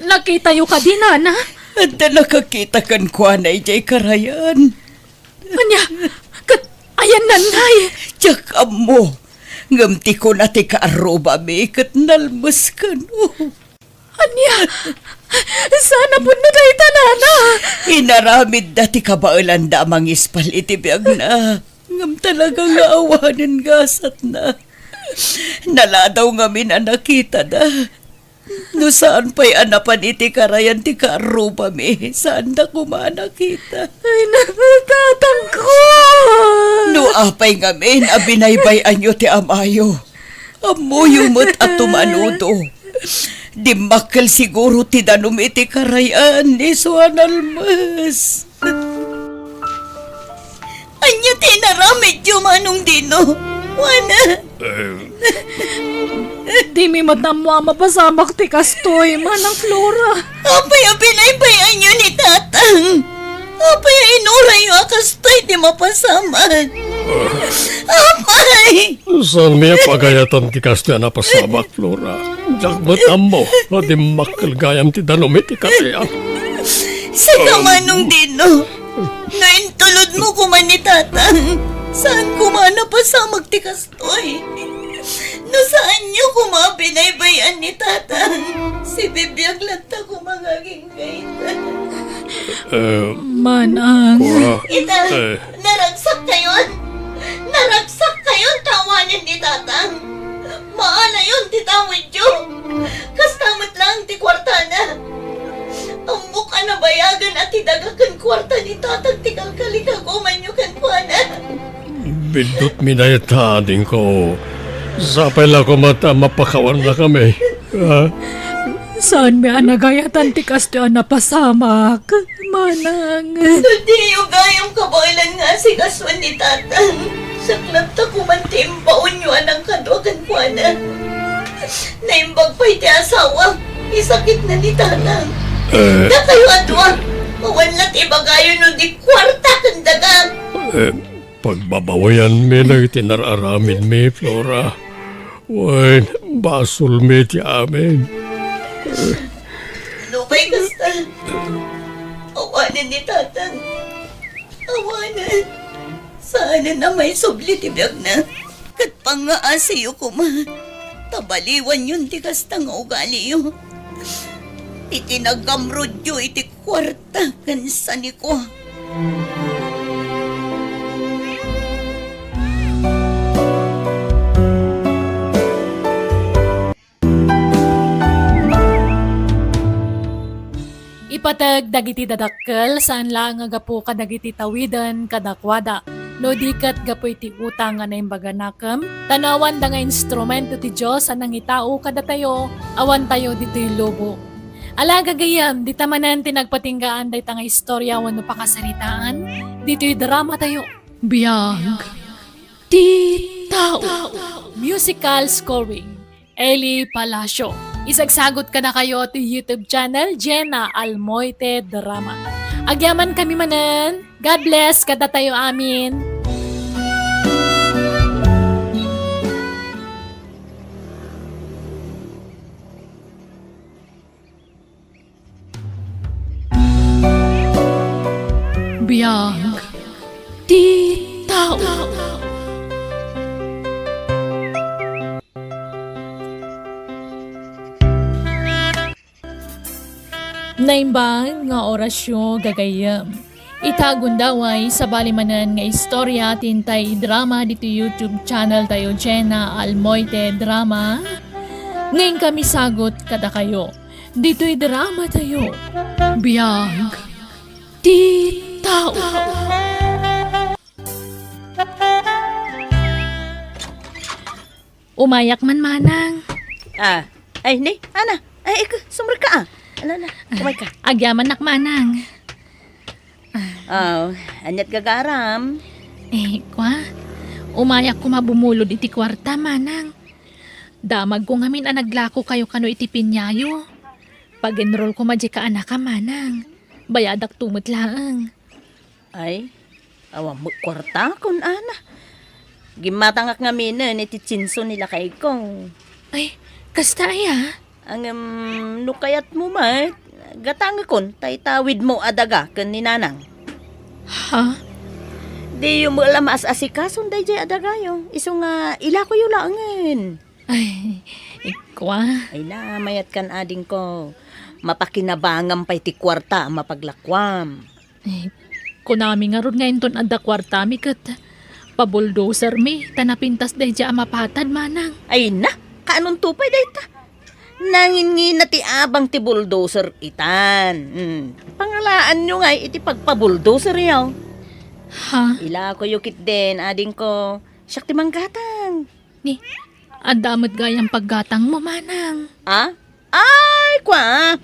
Nakita yu ka din na. At nakakita kan kwa na ijay karayan. Anya, ayan nanay. Tsaka mo, ngamti ko na ti kaaroba me kat nalmas ka no. Anya, sana po na tayo tanana. Inaramid dati kabailan da mang ispal iti biyag na. Ngam talagang naawanan gasat na. Naladaw ngamin ang nakita na. No saan pa'y anapan iti karayan ti kaaroba me. Saan na kumanakita? Ay, nakatatang ko. No apay ngamin, abinaybay anyo ti amayo. Amuyo mo't at tumanudo. Di makal siguro ti danum iti karayan ni Suan Almas. Anya tinaramid yung Manong Dino. Wana. Di mi madamwa mapasamak ti kastoy, Manang Flora. Apay abinaybay anyo ni tatang. Apay inuray yung akastoy di mapasaman. Apay. Saan may pagayatan ti kastya na pasabak, Flora? Jagmat mo, o di makalgayam ti danumit ti karayan. Sa Manong Dino, naintulod mo kuman ni tatang. Saan kumana pa sa magtikastoy? No saan niyo kumabinaybayan ni tatang? Si bibiyag lanta kumangaging kaitan. Manang. Ita, naragsak kayon? Naragsak kayon tawanan ni tatang? Maana yun titawid yun? Kastamot lang ti kwarta na. Ang mukha na bayagan at idagakan kwarta ni tatang ti kalkalikaguman nyo kan kuana. Bindot minayatadin ko. Sapay lang ko mata mapakawan na kami. Ha? Saan may anagayatan ti kasto napasamak? Manang. Hindi yung gayong kabailan nga si Gaswan ni Tatang. Saklap ta kumantimbaon nyo anang kadwagan ko na. Naimbag pa iti asawa. Isakit na ni Tatang. Na kayo adwa. Mawanlat ibagayo no di kwarta kang dagang. Pagbabawayan mi na itinararamin mi, Flora. Wan, basol mi ti amin. Lupay kasta. Awanan ni Tatang. Awanan. Sana na may subli ti biyag na. Kat pangaasiyo ko ma. Tabaliwan yun ti kasta nga ugali yun. Itinagamrod yun iti kwarta kansan ko. Ipatag dagiti dadakkel saan lang nga gapu ka dagiti tawidan kadakwada. No dikat gapu iti utang nga naimbaga nakam, tanawan da nga instrumento ti Diyos anang itao kada tayo, awan tayo dito'y lobo. Alaga gayam, di tamanan tinagpatinggaan day nga istorya wano pakasaritaan, dito'y drama tayo. Biyag, ti tao. Musical scoring, Eli Palacio. Isagsagot ka na kayo to YouTube channel, Jenna Almoite Drama. Agyaman kami manan. God bless, kada tayo amin. Biyag, ti tao. Naimbang nga orasyon gagayam. Itagundaway sa balimanan nga istorya tintay drama dito YouTube channel tayo Jenna Almoite Drama. Ngayon kami sagot kada kayo. Dito'y drama tayo. Biyag. Ti tao. Umayak man manang. Ay, ni, ana. Ay, sumur ka Alala, kumay ka. Agyaman nak manang. Anyat gagaram. Kwa, umayak ko mabumulod iti kwarta manang. Damag ko ngamin anaglako kayo kano iti pinyayo. Pag-enroll ko madya ka anak ka manang. Bayadak tumot lang. Ay, awam mo kwarta kun ana. Gimatangak nga minan iti tsinso nila kay kong. Ay, kasta ay Ang nukayat mo ma, gatanga kon, tawid mo adaga kan ni nanang. Ha? Di yung mga lamas asikason day jay adagayo. Iso nga ila ko yung laangin. Ay, ikwa. Ay na, mayat kan ading ko. Mapakinabangam pa'y ti kwarta mapaglakwam. Ay, kunami nga ron ngayon ton adda kwarta mi kat. Pabuldoser mi, tanapintas day dya mapatad manang. Ay na, kaanong tupay day ta? Nangin na ti abang ti bulldozer itan. Pangalaan nyo nga iti pagpa-bulldozer yaw. Ha? Ila ko yukit din, ading ko. Siyak ti manggatang. Ni, adamot gayang paggatang mo manang. Ay, kwa.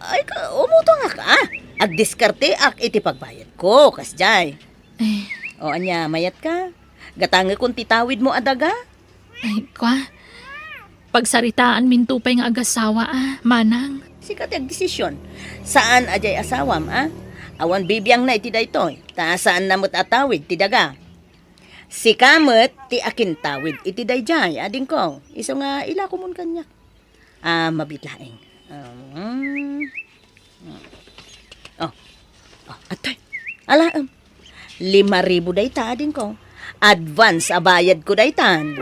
Ay, umutong ka. Ag diskarte ak iti pagbayad ko, kasjay. Ay, O anya, mayat ka. Gatangi kung titawid mo adaga. ay, kwa. Pagsaritaan min tupay nga agasawa manang. Sikat ang desisyon. Saan ajay asawam, Awan bibiyang na iti daytoy. Ta saan namot atawid ti daga. Si kamot ti akin tawid iti dayjay ading ko. Iso nga ila ko mun kanyak. Mabitlaeng. Atay. Ala 5,000 dayta ading ko. Advance abayad ko daytan.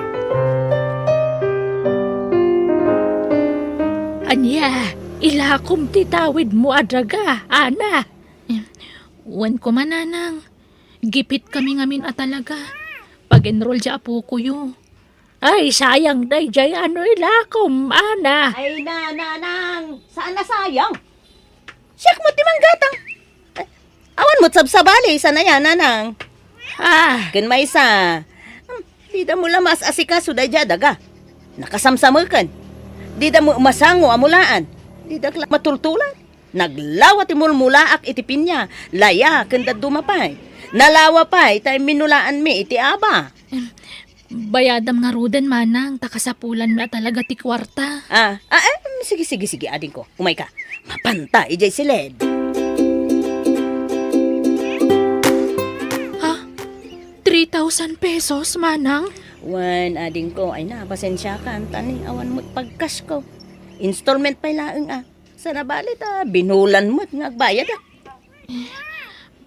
Anya, ilakom titawid mo adaga, ana. Wan ko mananang. Gipit kami ngamin talaga. Pag-enroll dya po kuyo. Ay, sayang day jay ano ilakom, ana. Ay nanang, saan na sayang? Siyak mo timang gatang. Awan mo sabsabali, sana yan nanang. Kun may isa, Di da mo lamas asikaso da daga. Nakasamsamakan. Di da mo masango amulaan. Di da matultulan. Naglawa ti mulmulaak iti pinya. Laya kanda dumapay. Nalawa pa'y tayo minulaan mi iti aba. Bayadam nga ruden manang, takasapulan na talaga ti kwarta. Sige, ading ko. Umay ka. Mapanta, ijay si Led. Ha? 3,000 pesos, manang? Wan, ading ko. Ay na, pasensya ka. Tani, awan mo't pagkas ko. Installment pa'y laeng Sa nabalit binulan mo't nga agbayad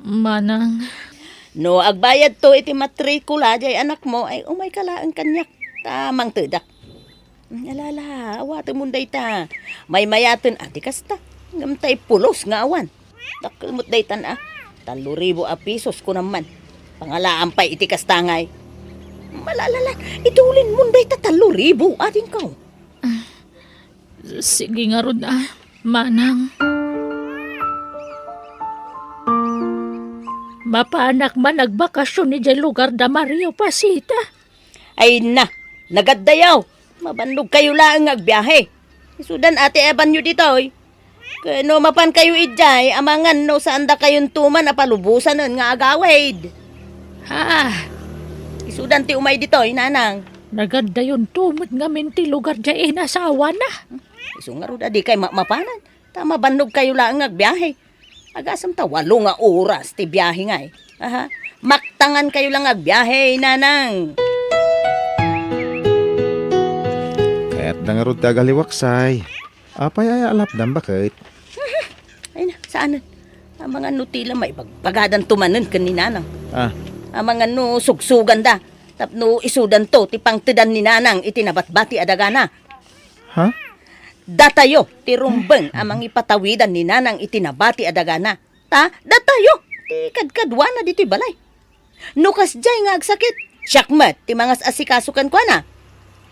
Manang, No, agbayad to iti matrikula jay anak mo ay umay kalaang kanyak. Tamang teda. Alala, awato mo dayta. May mayaton ati kasta. Ngamtay pulos nga awan. Dakil mo't daytan 3,000 pisos ko naman. Pangalaan pa iti kastangay. Malalala, itulin mo dayta 3,000 ating ko. sige nga rod manang. Mapanak man nagbakasyon ni jay lugar da Mario Pasita. Ay na, nagaddayaw. Mabandog kayo lang agbiyahe. Isudan ate eban nyo dito Kano mapan kayo idjay, amangan no saan da kayong tuman na palubusan nun nga agawid. Ha, Isudan ti umay dito nanang. naganda yun tumot nga minti lugar jay inasawa na. Isu nga ro di kay mapanan. Tama bandog kayo lang agbiyahe. Agasam ta 8 nga oras ti biyahe nga Aha. Maktangan kayo lang agbiyahe nanang. Kaya't nangarod ti agaliwaksay. Apay ay alapdam bakit? Ay na, saan? Ang mga nutila may bagbagadan tumanan kaninanang. Ang mga no sugsugan da. Tapno isudan to ti pangtidan ni nanang itinabatbati adagana. Ha? Datayo ti rumbeng amang ipatawidan ni nanang itinabati adagana. Datayo ti kadkadwa na dito'y balay. Nukas jay nga agsakit. Syakmat ti mga asikasukan ko na.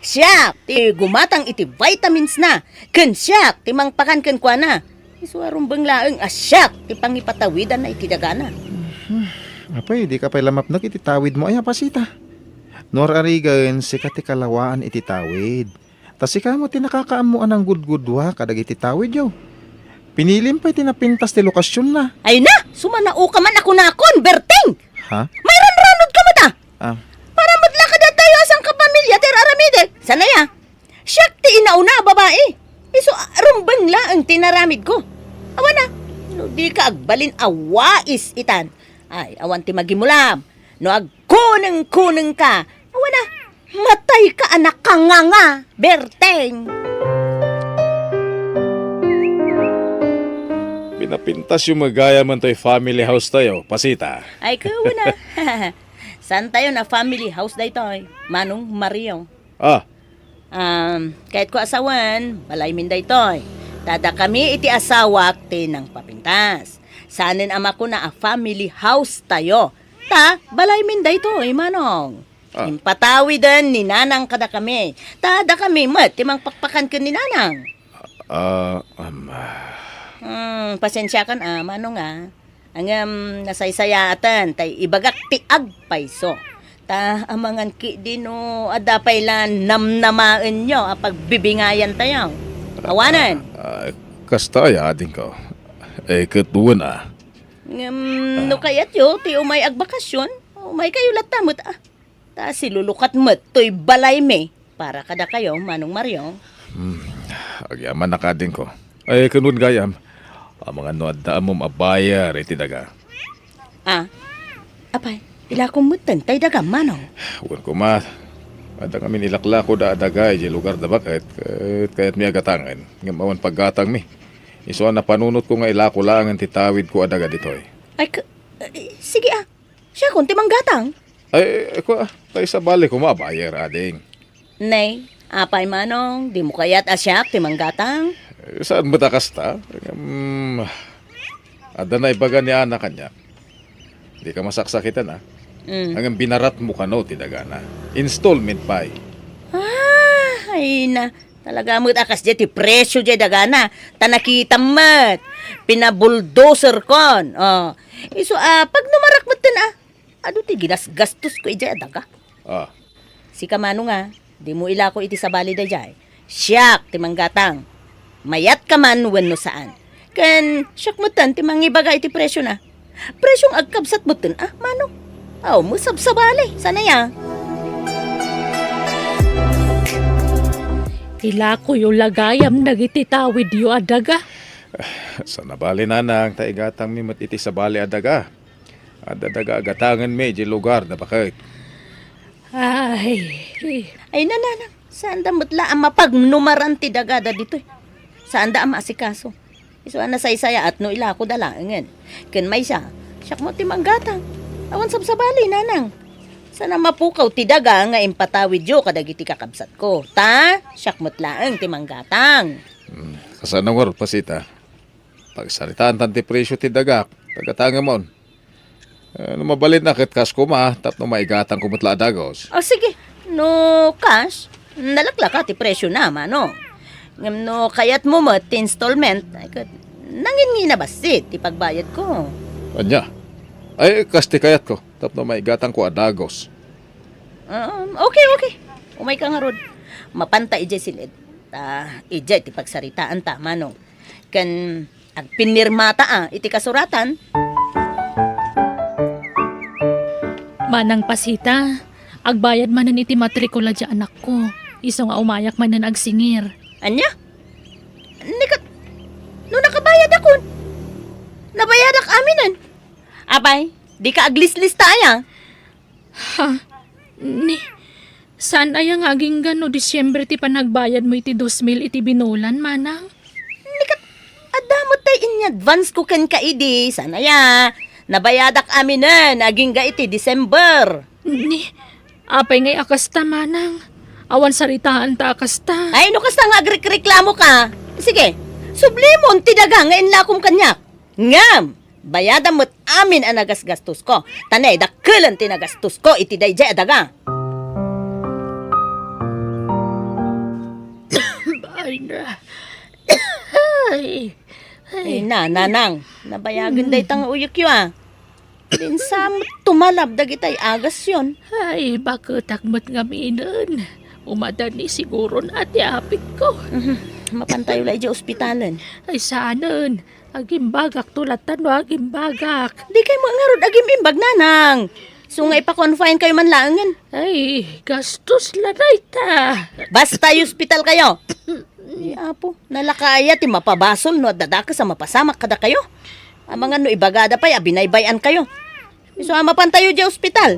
Siyak ti gumatang iti vitamins na. Ken siyak ti mangpakan ken ko na. Isuarong banglaeng asyak ti pangipatawidan na iti dagana. Apay, di ka pa'y lamap na ititawid mo ay Pasita. Nor arigan si kati kalawaan ititawid. Tas ika mo tinakakaamuan ang gudgudwa kadag ititawid yaw. Pinilim pa'y tinapintas ti lokasyon na. Ay na! Sumanao ka man ako na Berting! Ha? May ranranod ka mo ta! Para madlakad na tayo asang kapamilya ter aramide. Sana ya? Siyak ti inauna babae. Iso rumbeng la ang tinaramid ko. Awan na. No di ka agbalin awais itan. Ay awan ti magimulam. No agkuneng ka. Awan na. Matay ka anak ka nga. Berteng. Pinapintas yung magaya man to'y family house tayo, Pasita. Ay kawan na. Saan tayo na family house da ito? Manong Mario. Kahit ko asawan, balay min da ito. Tada kami iti asawak ti ng papintas. Sanin ama ko na a family house tayo. Balay min da ito, manong. Impatawidan ni nanang kada kami. Tada kami mat, timang pakpakan ka ni nanang. Pasensya kan manong nasaysayatan, tay ibagak ti agpayso. Amangan ki dino, adapay lan namnamaan nyo, pagbibingayan tayo. Awanan. Kasta ya, ading ko. Katuwan No kayat yo, ti umay agbakasyon, umay kayo latamot silulukat mo, to'y balay me, para kada kayo, Manong Mario. Agyaman na kading ko. Kanun gayam, ang mga noadaan mo mabayar, iti daga. Apay, ila kumutan, tay daga, Manong. Huwag ko ada kami nilakla ko da daga, iti lugar da bakit, kaya't mi agatangan, ngamawan paggatang mi. Isuan na panunot ko nga ilako lang ang titawid ko adaga dito. Sige siya kung timang gatang. Ako tayo sa balik ko mabayar, ading. Nay, apay Manong, di mo kaya't asyak timang gatang. Saan mo takasta? Ada na ibaga ni anak kanya. Di ka masaksakitan Hanggang binarat mo ka no, tidagana. Installment pa Ay na, talaga mo't akas dyan, ti presyo dyan dagana. Tanakita mo't, pinabuldoser kon. Iso, pag numarak mo't tin ado ti ginas gastos ko dyan daga. Si kamano nga, di mo ilako iti sabali da jay. Siyak, timang gatang. Mayat ka man wenno saan. Kan, siyak mo tan, timang ibaga iti presyo na. Presyong agkabsat mo tan, mano? Aw, mo sabsabali, sana ya. Ilako yung lagayam nagititawid yu adaga. Sa nabali nanang, taigatang mi iti sabali adaga. Adadaga agatangan mi, di lugar na bakit. Ay, Ay, nananang, saan da mutla ang mapagnumaran ti dagada dito eh. Saan da ang maasikaso. Iso na saysaya at no ilako dalangan. Ken may siya, siyak mo ti manggatang. Awan sabsabali, nanang. Sana mapukaw ti daga nga impatawid yo kadagiti kakabsat ko. Ta, siyak mutlaang ti manggatang. Kasanang war pasita. Pagsaritaan tan ti presyo ti daga, tagatanga mon. Ano mabalin na kit kas kuma, tapno maigatang kumutla dagos. O sige, no cash, nalaklaka ti presyo na, no? Ngam no kayat mo mo ti installment, ay kat, nangin na basit ti pagbayad ko. Anya? Ay, kas ti kayat ko, tapno maigatang ko adagos. Okay. Umay ka nga rod. Mapanta ijay silid. Ijay ti pagsaritaan ta, manong. Kan agpinirmata iti kasuratan. manang pasita. Agbayad manan iti matrikula di anak ko. Iso nga umayak manan agsingir. Anya? Nikat, no nakabayad akon. Nabayad ak aminan. Abay, di ka aglis-lis tayo. Saan ayang aging gano Disyembre ti panagbayad mo iti 2,000 iti binulan, manang? Adamot tay in advance ko ken kaidi. Sana ya. Nabayadak aminan. Aging ga iti December. Apay ngay akasta, manang. Awan saritaan ta akasta. Ay, no kasta nga agreklamo ka. Sige, sublimon ti daga nga inlakom kanyak. Ngam, bayadan mo't amin ang nagasgastos ko. Tanay, dakulan ti nagastos ko iti dayjay adaga. Ay na. Ay, nanang, nabayagan day tang uyok yu Dinsam tumalab dagitay agas yon. Ay, bakit takmat nga minan? Umadan ni siguro na ati apit ko. Mapantayo lang di ospitalan. Ay, saanan. Agimbagak tulatan no agimbagak. Di kayo mo nga rod agim imbag, nanang. So nga ipa-confine kayo man langan. Ay, gastos lanay ta. Basta yung ospital kayo. Ay, apo, nalakaya ti mapabasol no at dadaka sa mapasamak kada kayo. Ang mga no ibagada pa'y abinaybayan kayo. So mapantayo di ospital.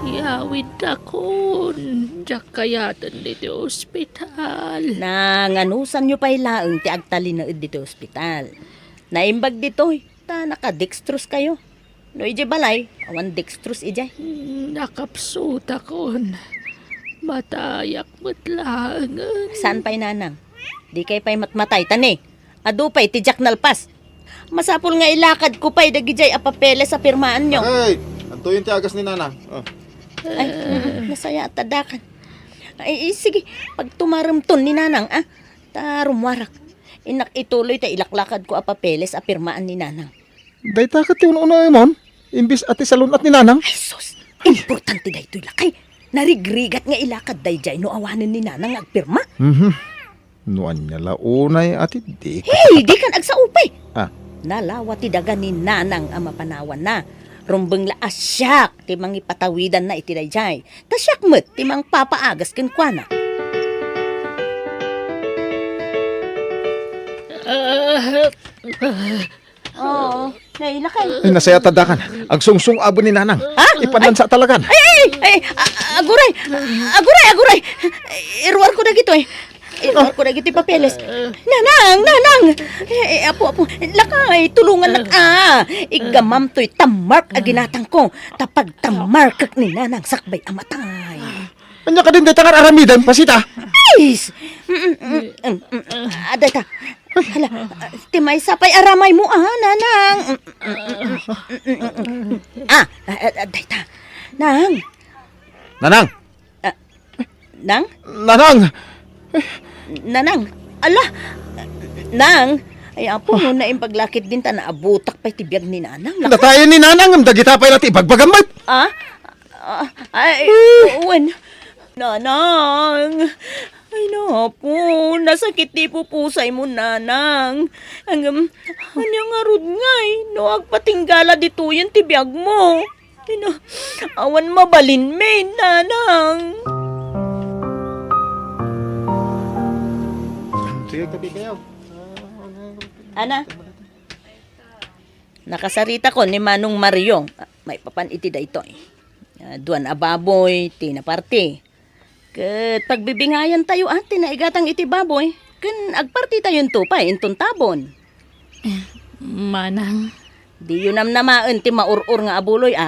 Iawid akon. Diyak kayatan dito ospital. Nanganusan nyo pa'y laeng ti agtalinaid dito ospital. Naimbag dito, ta nakadextrose kayo. No ije balay, awan dextrose ije. Nakapsut akon. Matayak matlangan. Saan pa'y nanang? Di kay pa'y matmatay tani. Adu pa'y tijak nalpas. Masapul nga ilakad ko pa'y dagijay apapele sa pirmaan nyo. Ay, anto yung tiagas ni Nanang. Oh. Ay, nasaya at tadakan. Ay, sige, pag tumarumton ni nanang, tarumwarak. Inak ituloy ta ilaklakad ko apapeles a pirmaan ni nanang. Day takat yung una mon. Imbis ati salunat ni Nanang. Ay, sus, importante da ito'y lakay. Narigrigat nga ilakad dayjay no awanan ni nanang agpirma. Nuan niya launay ati di. Hey, di kan agsaupay. Ah, Nalawa ti daga ni nanang ang mapanawan na. Rumbeng laas siyak, timang ipatawidan na iti dayjay. Ta siyak met, timang papaagas ken kuana. Oo, nailakay. ay nasaya tadakan. Ang sungsung abo ni Nanang. Ipanlansa talagan. Aguray. Iruar ko na gito eh. Iruar ko na gito papeles. Nanang. Apo. Lakay, tulungan na ka. Igamam to'y tamark aginatang ko. Tapag tamark kak ni nanang sakbay amatay. Anya ka din day tangan aramidan, pasita. Is! Aday ta. Hala, timay sapay aramay mo nanang. Aday ta. Nang. Nanang! Nang? Nanang! Nanang. Ala. Nang. Ay, apo, na impaglakit din ta na abutak pa itibiyag ni nanang. Natayan ni nanang, ang dagita pa ilati ibagbagamay. Ah? Ay, uwan. Nanang. Ay, napo, nasakit di po pusay mo, nanang. Anyang arod ngay, no agpatinggala dito yung tibiyag mo. Ay, na, awan mabalin, may, nanang. Sige, gabi kayo. Ana? Nakasarita ko ni Manong Mario. May papan iti da ito. Duan ababoy, tina parte. Kat pagbibingayan tayo ate na igatang iti baboy. Kan agparti tayo tupay, intong tabon. Manang, Di yun namaan ti maurur nga abuloy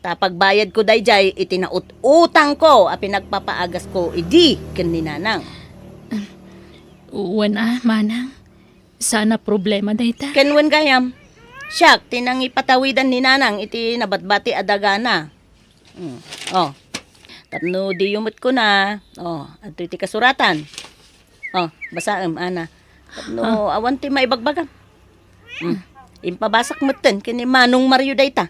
Tapagbayad ko dayjay, iti utang ko, pinagpapaagas ko, idi, kan ni nanang. uwan manang. Sana problema dayta. Kenwen gayam. Siyak, tinang ipatawidan ni nanang, iti nabatbati adagana. Oh, tapno di yumot ko na. Oh, ato iti kasuratan. Oh, basaem, ana. Tapno, awan ti maibagbagam. Impabasak meten, kini Manong Mario dayta.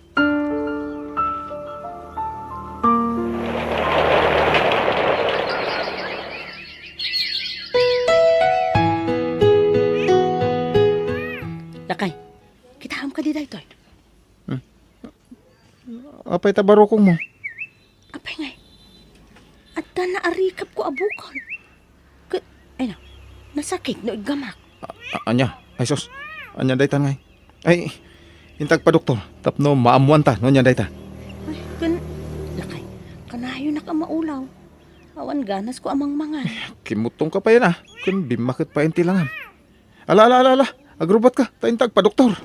Lakay, kitaham ka di dayto. Apay tabarokong mo. Apay ngay. At na arikap ko abukon. Ay na, nasakit no igamak. Anya, ay sos. Anya daytan ngay. Ay, intag pa doktor. Tapno maamuan ta, no nya dayta. Ay, lakay, kanayo na ka maulaw. Awan ganas ko amang mangan. Kimutong ka pa yan Kun bimakit pa inti lang. Ala. Agrubat ka, taintag pa doktor.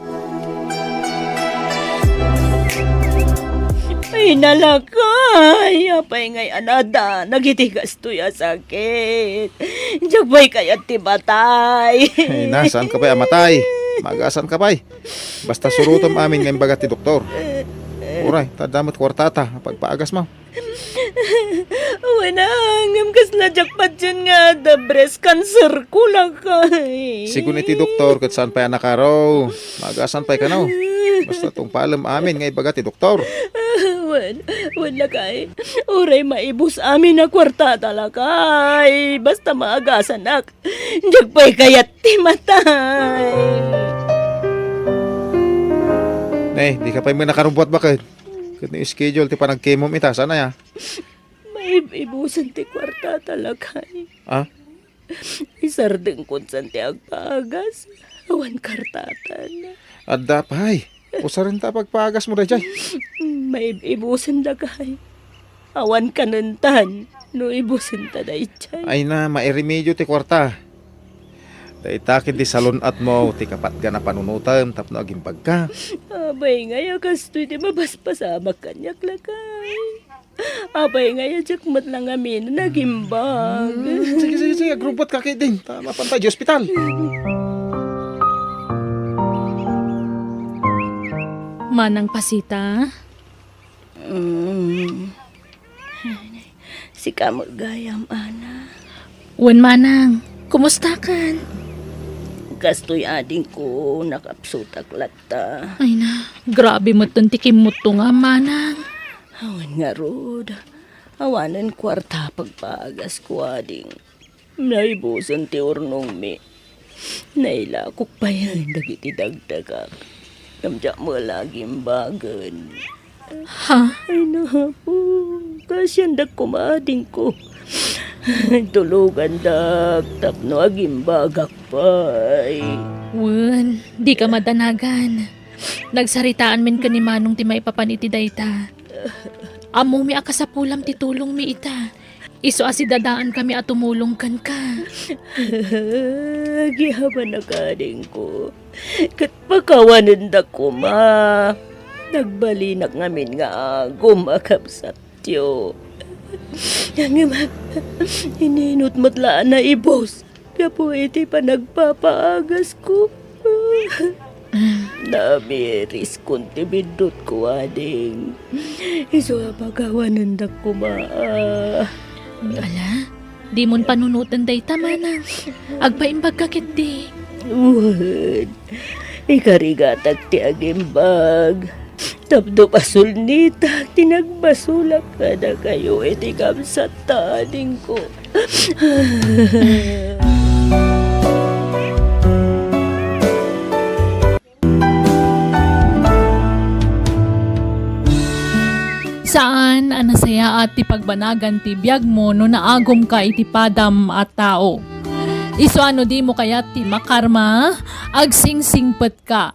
Ay, nalakay. Apay ngay anada. Nagitigas to ya sakit. Jagbay kayat ti batay. Ay na, saan ka pa amatay? Magasan ka pa Basta surutom amin ngayong bagat ti doktor. Uray, tadamot kwartata, pagpaagas mo. Wanang, kas na jakpat dyan nga, the breast cancer ko lang kay. Sigun iti doktor, kat saan pa yan nakaraw. Magasan pa ka no. Basta tong paalam amin ngayong bagat ti doktor. Wala kay. Uray maibus amin na kwarta talakay. Basta maagasan nak. Jagpay kayat ti matay. Di ka pa yung nakarubuat bakit? Kat na schedule ti panag-chemom ita, sana ya? Maibusan ti kwarta talakay. Isardeng kun san ti agpagas. Awan kartatan. Adda pa usa rin ta pagpaagas mo dayjay. Maibusan dagay. Awan kanuntan. No ibusin ta dayjay. Ay na, mairemedyo ti kwarta. Daytakin ti salon at mo, ti kapat ka na panunutan, tapno aging pagka. Abay ngaya kastoy di mabaspasamak kanyak lakay. Abay ngaya jakmat lang amin nagimbag. Sige, agrupot ka kay din. Tama pantay di ospital. Manang pasita. Si kamot gayam, ana. Uwan manang, kumusta kan? Kastoy ading ko nakapsutak lata. Ay na, grabe mo tikim mo to nga manang. Awan nga rod. Awanan kwarta pagpagas ko ading. Naibusan ti urnong mi. Nailakok pa yan dagiti dagdagak. Kamdya mo laging bagan. Ha? Ay napo, kasyandak kumading ko. Tulugan dak, tapno aging bagak pa'y. Wen, di ka madanagan. Nagsaritaan min ka ni Manong ti maipapaniti dayta. Amo mi akasapulam ti tulong mi ita. Iso asidadaan kami at tumulong kan ka. Gihaban na kading ko. Kat pakawanan da ko ma. Nagbalinak ngamin nga gumakapsat tiyo. Ininot matlaan na ibos. Kapo iti pa nagpapaagas ko. Namiris kunti bindot ko ading. Iso pagawanan da ko ma. Ala, di mon panunutan dayta manang. Agpaimbag kakit di. Uwan, ikarigatag ti agimbag. Tapdo pasul nita, tinagbasulak ka na kayo, iti kamsataning ko. Saan anasaya at ti pagbanagan ti biyag mo no naagom ka iti padam at tao. Iso ano di mo kaya ti makarma, agsingsingpet ka.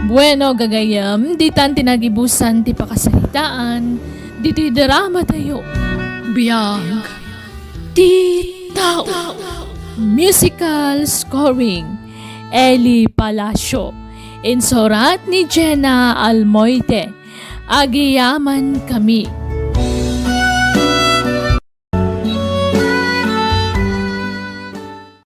Bueno gagayam, di tan tinagibusan ti pakasalitaan, di ti drama tayo. Biyag ti tao. Musical scoring, Eli Palacio. Insurat ni Jenna Almoite. Agiyaman kami.